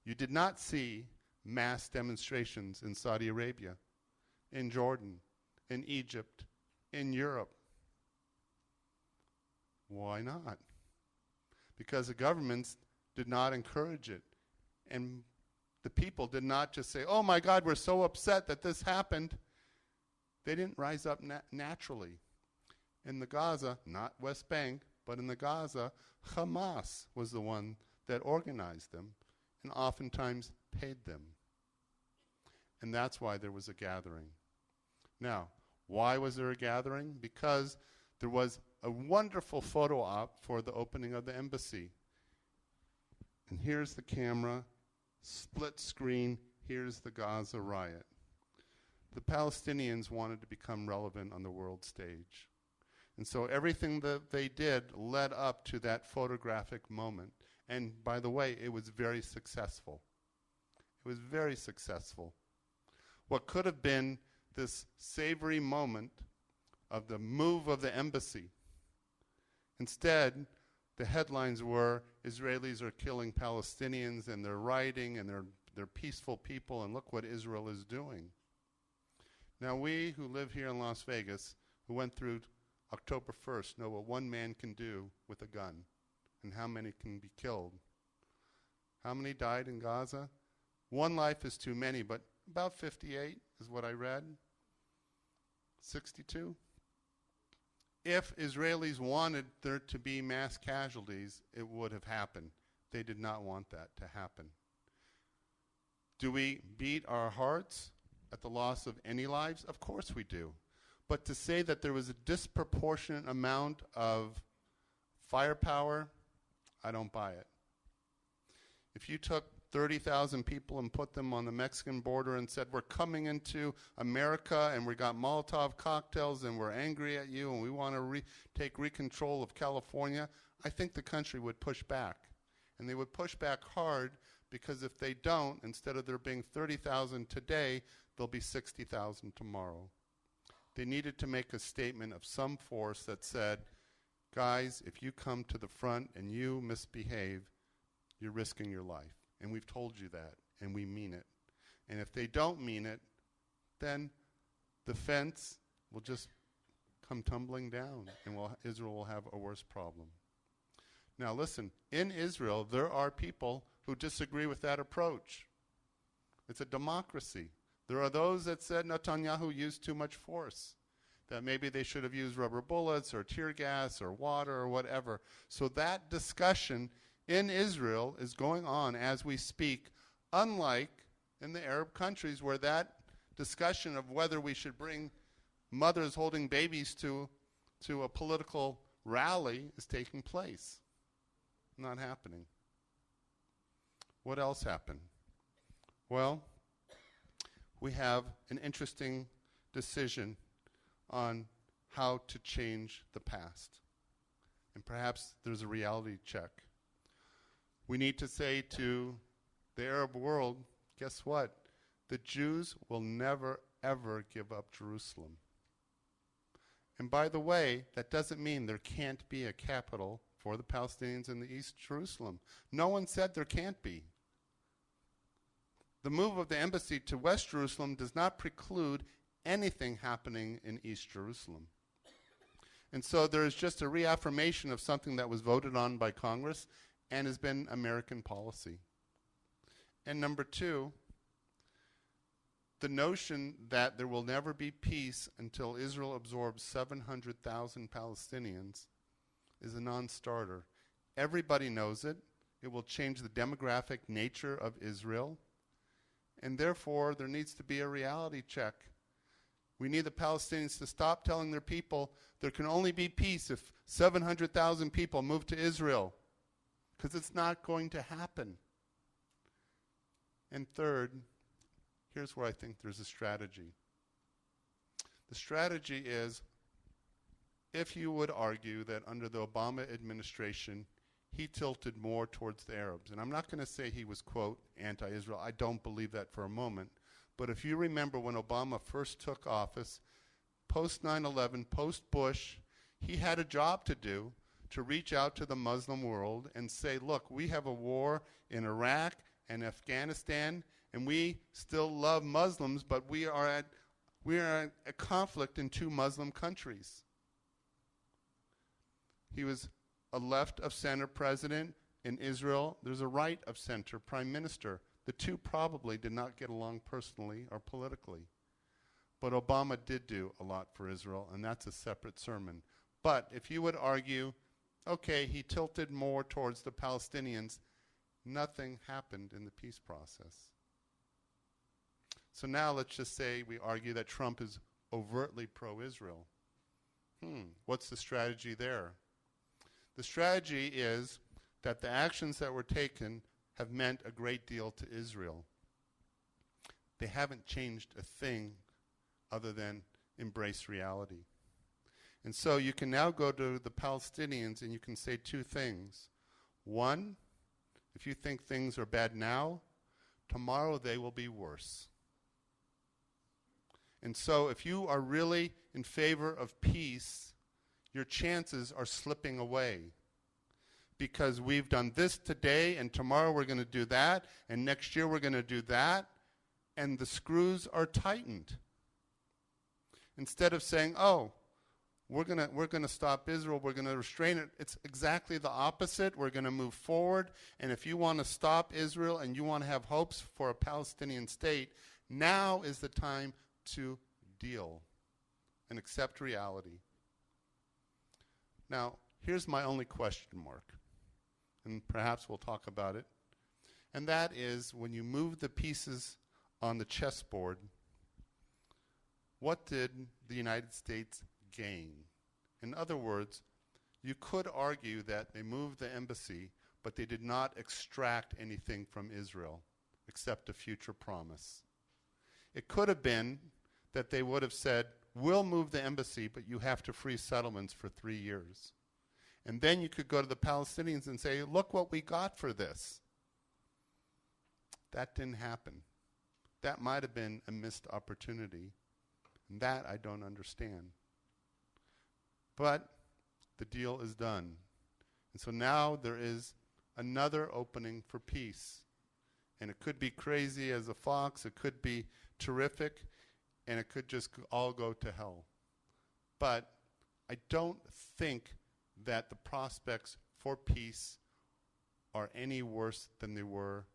You did not see mass demonstrations in Saudi Arabia, in Jordan, in Egypt, in Europe. Why not? Because the governments did not encourage it. And the people did not just say, oh my God, we're so upset that this happened. They didn't rise up naturally. In the Gaza, not West Bank, but in the Gaza, Hamas was the one that organized them and oftentimes paid them. And that's why there was a gathering. Now, why was there a gathering? Because there was a wonderful photo op for the opening of the embassy. And here's the camera, split screen, here's the Gaza riot. The Palestinians wanted to become relevant on the world stage. And so everything that they did led up to that photographic moment. And by the way, it was very successful. It was very successful. What could have been this savory moment of the move of the embassy. Instead, the headlines were, Israelis are killing Palestinians and they're rioting and they're peaceful people and look what Israel is doing. Now we who live here in Las Vegas, who went through October 1st, know what one man can do with a gun and how many can be killed. How many died in Gaza? One life is too many, but about 58 is what I read. 62. If Israelis wanted there to be mass casualties, it would have happened. They did not want that to happen. Do we beat our hearts at the loss of any lives? Of course we do. But to say that there was a disproportionate amount of firepower, I don't buy it. If you took 30,000 people and put them on the Mexican border and said, we're coming into America and we got Molotov cocktails and we're angry at you and we want to take control of California, I think the country would push back. And they would push back hard because if they don't, instead of there being 30,000 today, there'll be 60,000 tomorrow. They needed to make a statement of some force that said, guys, if you come to the front and you misbehave, you're risking your life. And we've told you that, and we mean it. And if they don't mean it, then the fence will just come tumbling down, and Israel will have a worse problem. Now listen, in Israel, there are people who disagree with that approach. It's a democracy. There are those that said Netanyahu used too much force, that maybe they should have used rubber bullets or tear gas or water or whatever. So that discussion in Israel is going on as we speak, unlike in the Arab countries where that discussion of whether we should bring mothers holding babies to a political rally is taking place. Not happening. What else happened? Well, we have an interesting decision on how to change the past. And perhaps there's a reality check. We need to say to the Arab world, guess what? The Jews will never, ever give up Jerusalem. And by the way, that doesn't mean there can't be a capital for the Palestinians in the East Jerusalem. No one said there can't be. The move of the embassy to West Jerusalem does not preclude anything happening in East Jerusalem. And so there is just a reaffirmation of something that was voted on by Congress and has been American policy. And number two, the notion that there will never be peace until Israel absorbs 700,000 Palestinians is a non-starter. Everybody knows it. It will change the demographic nature of Israel. And therefore, there needs to be a reality check. We need the Palestinians to stop telling their people there can only be peace if 700,000 people move to Israel, because it's not going to happen. And third, here's where I think there's a strategy. The strategy is, if you would argue that under the Obama administration, he tilted more towards the Arabs. And I'm not going to say he was, quote, anti-Israel. I don't believe that for a moment. But if you remember when Obama first took office, post 9/11, post Bush, he had a job to do to reach out to the Muslim world and say, look, we have a war in Iraq and Afghanistan, and we still love Muslims, but we are at a conflict in two Muslim countries. He was a left of center president in Israel. There's a right of center prime minister. The two probably did not get along personally or politically. But Obama did do a lot for Israel, and that's a separate sermon. But if you would argue, okay, he tilted more towards the Palestinians, nothing happened in the peace process. So now let's just say we argue that Trump is overtly pro-Israel. What's the strategy there? The strategy is that the actions that were taken have meant a great deal to Israel. They haven't changed a thing other than embrace reality. And so you can now go to the Palestinians and you can say two things. One, if you think things are bad now, tomorrow they will be worse. And so if you are really in favor of peace, your chances are slipping away. Because we've done this today, and tomorrow we're going to do that, and next year we're going to do that, and the screws are tightened. Instead of saying, oh, we're going to stop Israel, we're going to restrain it, it's exactly the opposite. We're going to move forward, and if you want to stop Israel and you want to have hopes for a Palestinian state, now is the time to deal and accept reality. Now, here's my only question mark, and perhaps we'll talk about it, and that is when you move the pieces on the chessboard, what did the United States gain? In other words, you could argue that they moved the embassy, but they did not extract anything from Israel except a future promise. It could have been that they would have said, we'll move the embassy, but you have to free settlements for 3 years. And then you could go to the Palestinians and say, look what we got for this. That didn't happen. That might have been a missed opportunity. And that I don't understand. But the deal is done. And so now there is another opening for peace. And it could be crazy as a fox, it could be terrific, and it could just all go to hell. But I don't think that the prospects for peace are any worse than they were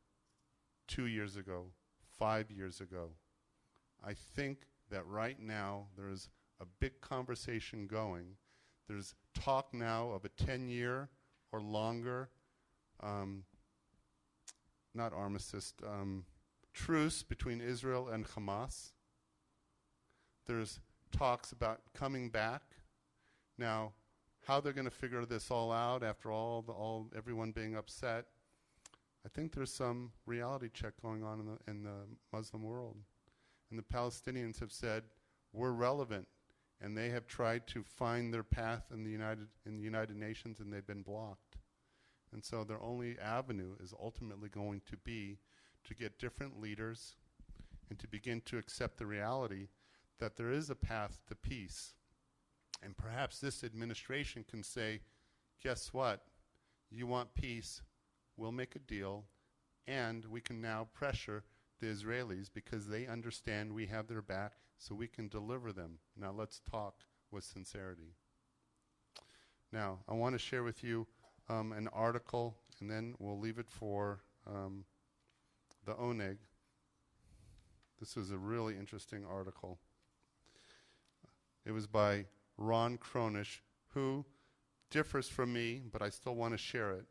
2 years ago, 5 years ago. I think that right now there's a big conversation going. There's talk now of a 10-year or longer, not armistice, truce between Israel and Hamas. There's talks about coming back. Now, how they're going to figure this all out after everyone being upset, I think there's some reality check going on in the Muslim world. And the Palestinians have said, we're relevant. And they have tried to find their path in the United Nations, and they've been blocked. And so their only avenue is ultimately going to be to get different leaders and to begin to accept the reality that there is a path to peace. And perhaps this administration can say, guess what? You want peace, we'll make a deal, and we can now pressure the Israelis because they understand we have their back, so we can deliver them. Now let's talk with sincerity. Now, I want to share with you an article, and then we'll leave it for the Oneg. This is a really interesting article. It was by Ron Kronish, who differs from me, but I still want to share it.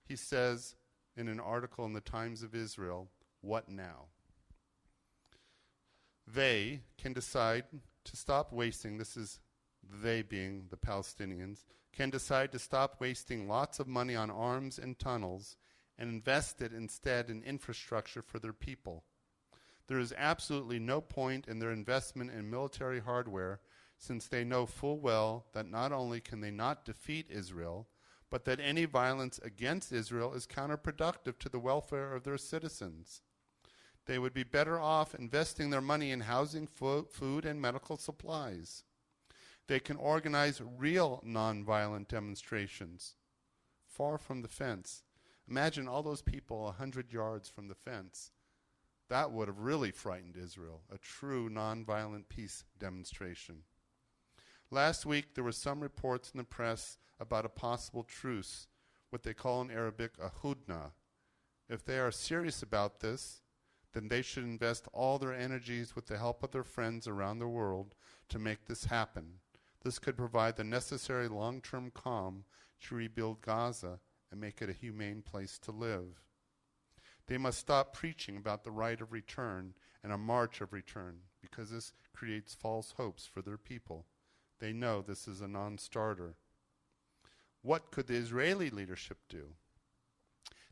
He says in an article in the Times of Israel, "What now?" They can decide to stop wasting, this is they being the Palestinians, can decide to stop wasting lots of money on arms and tunnels and invest it instead in infrastructure for their people. There is absolutely no point in their investment in military hardware, since they know full well that not only can they not defeat Israel, but that any violence against Israel is counterproductive to the welfare of their citizens. They would be better off investing their money in housing, food, and medical supplies. They can organize real nonviolent demonstrations far from the fence. Imagine all those people 100 yards from the fence. That would have really frightened Israel, a true nonviolent peace demonstration. Last week, there were some reports in the press about a possible truce, what they call in Arabic a hudna. If they are serious about this, then they should invest all their energies with the help of their friends around the world to make this happen. This could provide the necessary long-term calm to rebuild Gaza and make it a humane place to live. They must stop preaching about the right of return and a march of return, because this creates false hopes for their people. They know this is a non-starter. What could the Israeli leadership do?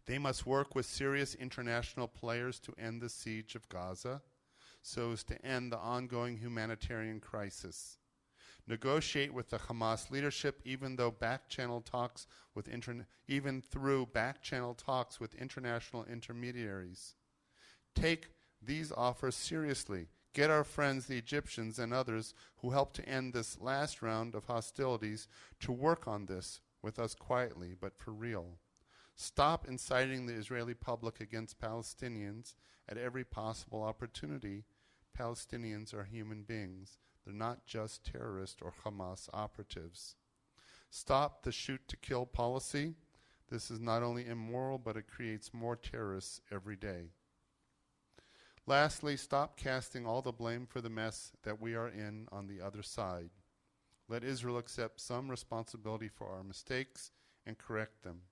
They must work with serious international players to end the siege of Gaza, so as to end the ongoing humanitarian crisis. Negotiate with the Hamas leadership, even through back-channel talks with international intermediaries. Take these offers seriously. Get our friends, the Egyptians and others who helped to end this last round of hostilities, to work on this with us quietly, but for real. Stop inciting the Israeli public against Palestinians at every possible opportunity. Palestinians are human beings. They're not just terrorist or Hamas operatives. Stop the shoot-to-kill policy. This is not only immoral, but it creates more terrorists every day. Lastly, stop casting all the blame for the mess that we are in on the other side. Let Israel accept some responsibility for our mistakes and correct them.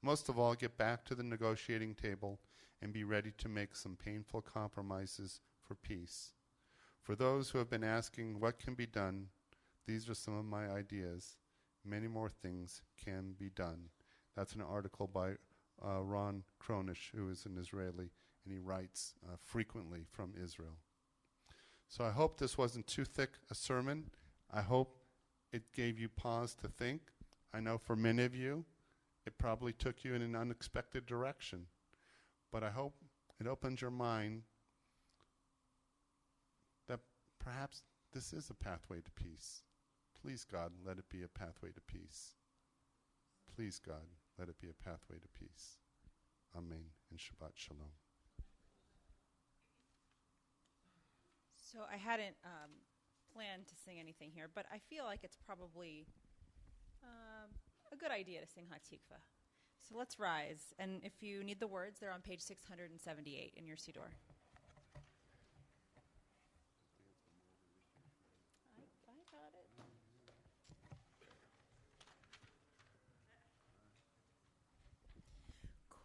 Most of all, get back to the negotiating table and be ready to make some painful compromises for peace. For those who have been asking what can be done, these are some of my ideas. Many more things can be done. That's an article by Ron Kronish, who is an Israeli, and he writes frequently from Israel. So I hope this wasn't too thick a sermon. I hope it gave you pause to think. I know for many of you, it probably took you in an unexpected direction. But I hope it opens your mind that perhaps this is a pathway to peace. Please, God, let it be a pathway to peace. Please, God, let it be a pathway to peace. Amen and Shabbat Shalom. So I hadn't planned to sing anything here, but I feel like it's probably a good idea to sing Hatikva. So let's rise. And if you need the words, they're on page 678 in your Siddur. I got it.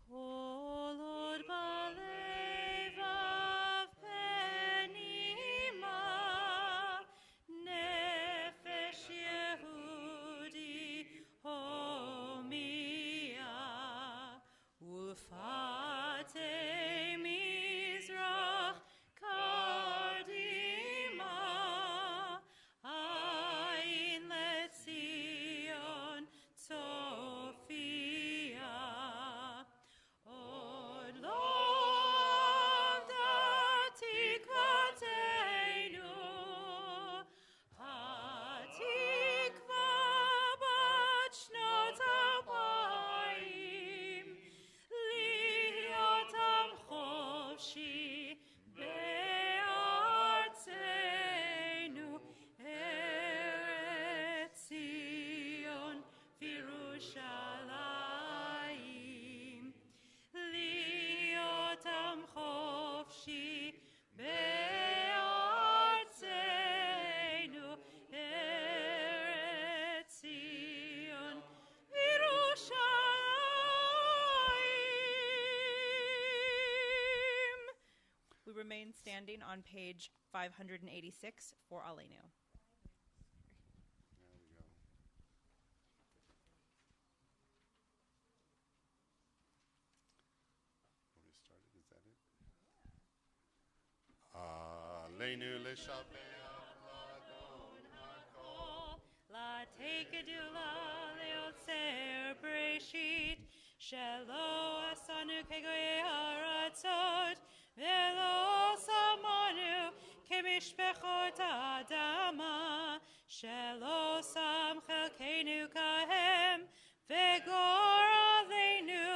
Kol od balevav penima, nefesh Yehudi homia, ulfate Mizraim remain standing on page 586 for Alenu. There we go. Want me to start it? Is that it? Aleinu leshabbeach l'Adon hakol. La tekedula leotzer breshit shelo asanu kegoye haratzot velo samanu kemishpechot adama shelo sam chelkeinu kahem vegor aleinu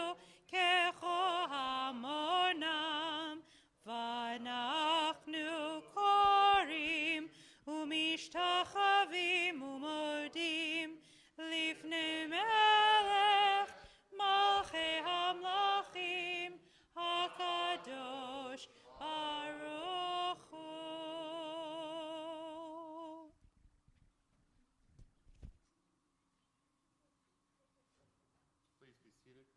kecho hamonam vanachnu korim umishtachavim umodim lifnei melech malchei hamlachim hakadosh baruch hu. Please be seated.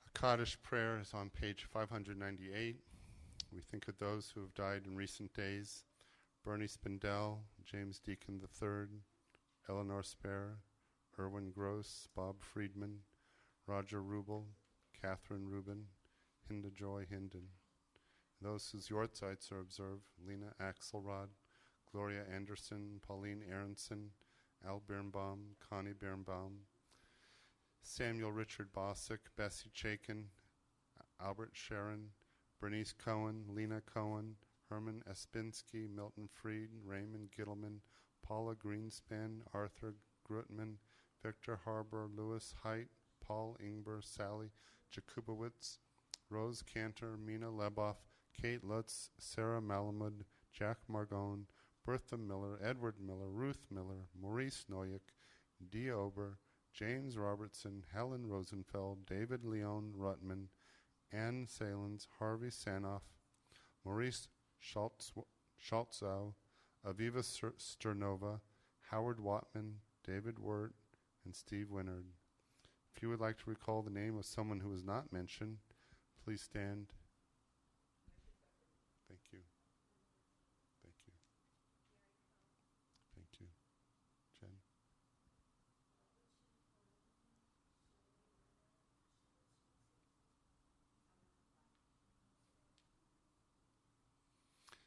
A Kaddish prayer is on page 598. We think of those who have died in recent days: Bernie Spindell, James Deacon III, Eleanor Spare, Erwin Gross, Bob Friedman, Roger Rubel, Catherine Rubin, Hinda Joy Hinden. Those whose Yortzites are observed: Lena Axelrod, Gloria Anderson, Pauline Aronson, Al Birnbaum, Connie Birnbaum, Samuel Richard Bosick, Bessie Chaikin, Albert Sharon, Bernice Cohen, Lena Cohen, Herman Espinski, Milton Fried, Raymond Gittleman, Paula Greenspan, Arthur Grutman, Victor Harbour, Louis Height, Paul Ingber, Sally Jakubowicz, Rose Cantor, Mina Leboff, Kate Lutz, Sarah Malamud, Jack Margone, Bertha Miller, Edward Miller, Ruth Miller, Maurice Noyek, Dee Ober, James Robertson, Helen Rosenfeld, David Leon Rutman, Ann Salins, Harvey Sanoff, Maurice Schaltzow, Aviva Sternova, Howard Watman, David Wirt, and Steve Winard. If you would like to recall the name of someone who was not mentioned, please stand. Thank you. Thank you. Thank you. Jen.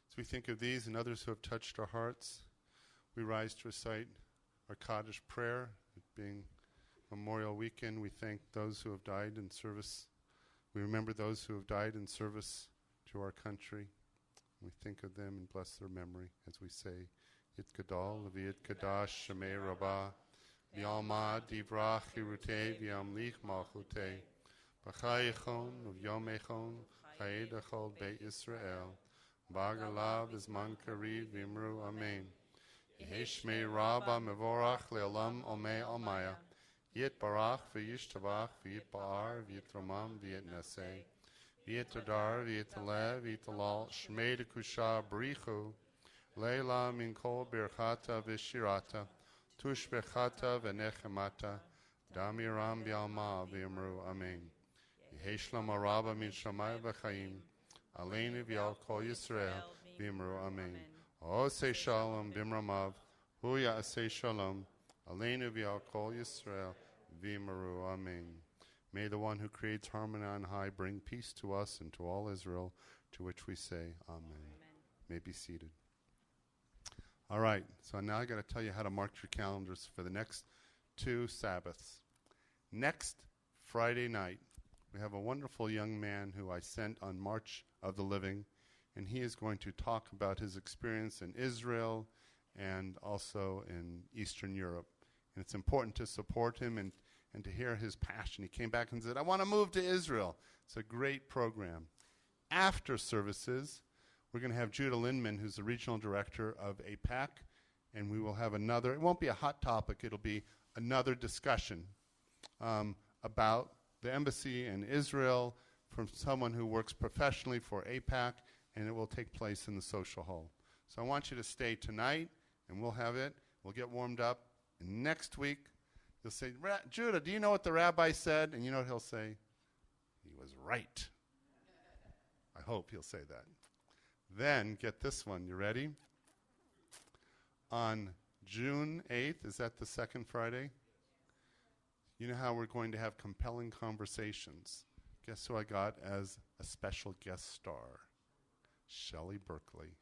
As we think of these and others who have touched our hearts, we rise to recite our Kaddish prayer. It being Memorial Weekend, we thank those who have died in service. We remember those who have died in service to our country. We think of them and bless their memory as we say, It Gadol, Leviat Kadash, Shemei Rabbah, V'alma Divrach Hirute, V'amlich Malchute, B'chayechon, V'yomechon, Chayed Echol Beit Yisrael, B'agalav Izman Kariv, V'imru Amen. Yeheshmei Rabba Mevorach Le'olam Omei Almaya, Yit Barach V'yishtabach V'yit Ba'ar V'yit Romam V'yit Neseh V'yit Tadar V'yit Alev V'yit Alal Shmei Dekusha B'richu Leila Min Kol Birchata V'shirata Tush Bechata V'nechemata Damiram V'alma V'yamru Amen. Yeheshlam Araba Min Shamay V'chaim Aleinu V'yal Kol Yisrael V'yamru Amen. Osei Shalom B'mramav Huya Asei Shalom Aleinu V'yal Kol Yisrael V'yamru Amen. May the one who creates harmony on high bring peace to us and to all Israel, to which we say Amen. May be seated. All right, so now I got to tell you how to mark your calendars for the next 2 Sabbaths. Next Friday night, we have a wonderful young man who I sent on March of the Living, and he is going to talk about his experience in Israel and also in Eastern Europe. And it's important to support him and to hear his passion. He came back and said, I want to move to Israel. It's a great program. After services, we're going to have Judah Lindman, who's the regional director of APAC, and we will have another, it won't be a hot topic, it'll be another discussion about the embassy in Israel from someone who works professionally for APAC, and it will take place in the social hall. So I want you to stay tonight, and we'll have it. We'll get warmed up. And next week, You'll say, Judah, do you know what the rabbi said? And you know what he'll say? He was right. I hope he'll say that. Then, get this one. You ready? On June 8th, is that the second Friday? You know how we're going to have compelling conversations. Guess who I got as a special guest star? Shelley Berkeley.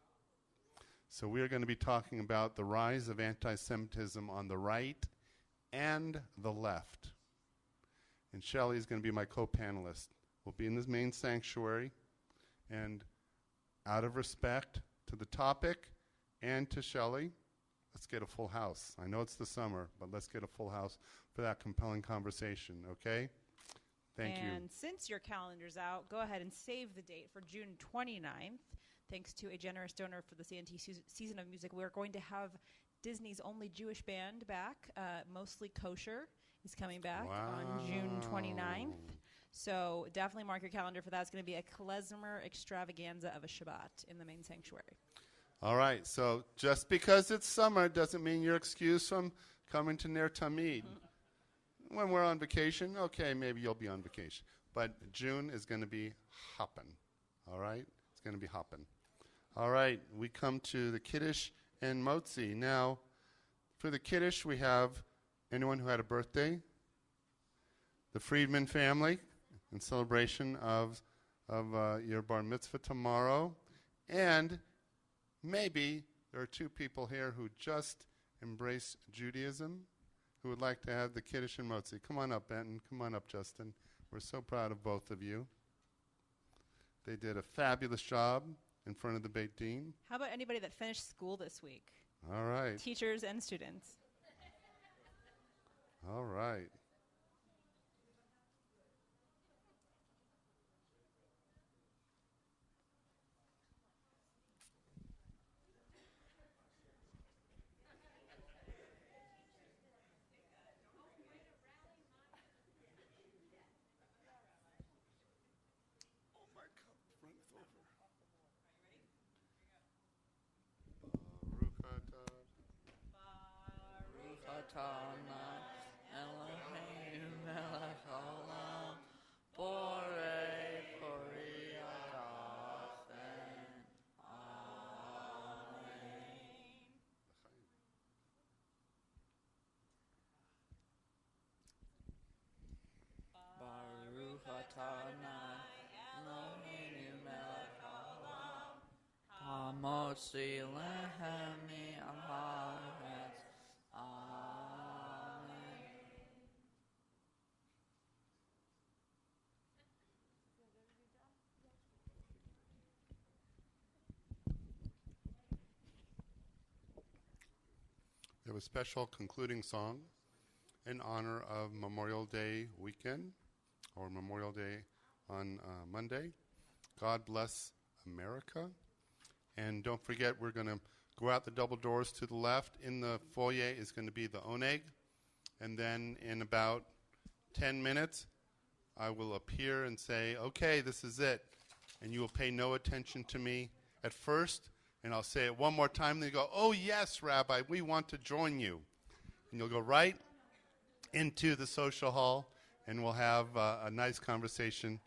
So we are going to be talking about the rise of anti-Semitism on the right and the left. And Shelley is going to be my co-panelist. We'll be in this main sanctuary, and out of respect to the topic and to Shelley, let's get a full house. I know it's the summer, but let's get a full house for that compelling conversation, okay? Thank you. And since your calendar's out, go ahead and save the date for June 29th. Thanks to a generous donor for the CNT season of music, we're going to have Disney's only Jewish band back, mostly kosher, is coming back on June 29th. So definitely mark your calendar for that. It's going to be a klezmer extravaganza of a Shabbat in the main sanctuary. All right, so just because it's summer doesn't mean you're excused from coming to Ner Tamid. When we're on vacation, okay, maybe you'll be on vacation. But June is going to be hopping, all right? It's going to be hopping. All right, we come to the Kiddush and Motzi. Now, for the Kiddush, we have anyone who had a birthday, the Friedman family, in celebration of your bar mitzvah tomorrow, and maybe there are two people here who just embrace Judaism who would like to have the Kiddush and Motzi. Come on up, Benton. Come on up, Justin. We're so proud of both of you. They did a fabulous job in front of the Beit Din. How about anybody that finished school this week? All right. Teachers and students. All right. Atana Elohim melech haolam borei pori adafen. Amen. Baruch atana Elohim melech haolam hamotzi lehemi al haaretz. Amen. We have a special concluding song in honor of Memorial Day weekend, or Memorial Day on Monday. God bless America. And don't forget, we're going to go out the double doors to the left. In the foyer is going to be the oneg. And then in about 10 minutes, I will appear and say, okay, this is it. And you will pay no attention to me at first. And I'll say it one more time. Then you go, oh, yes, Rabbi, we want to join you. And you'll go right into the social hall. And we'll have a nice conversation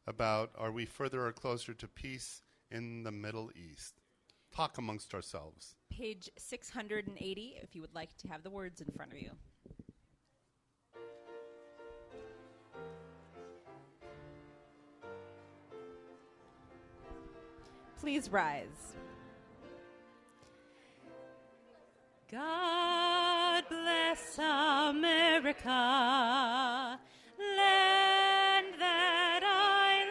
about, are we further or closer to peace in the Middle East? Talk amongst ourselves. Page 680, if you would like to have the words in front of you. Please rise. God bless America, land that I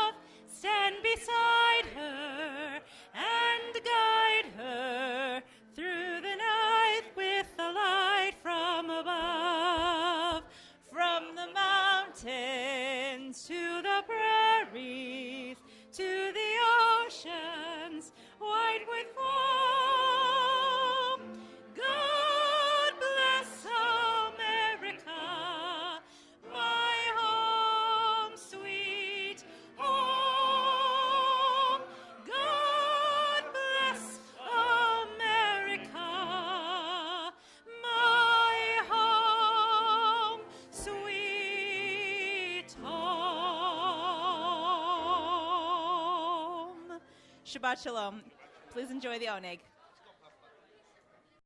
love. Stand beside her and guide her through the night with the light from above. From the mountains to the prairies, to the oceans white with foam. God bless America, Shabbat Shalom. Please enjoy the oneg.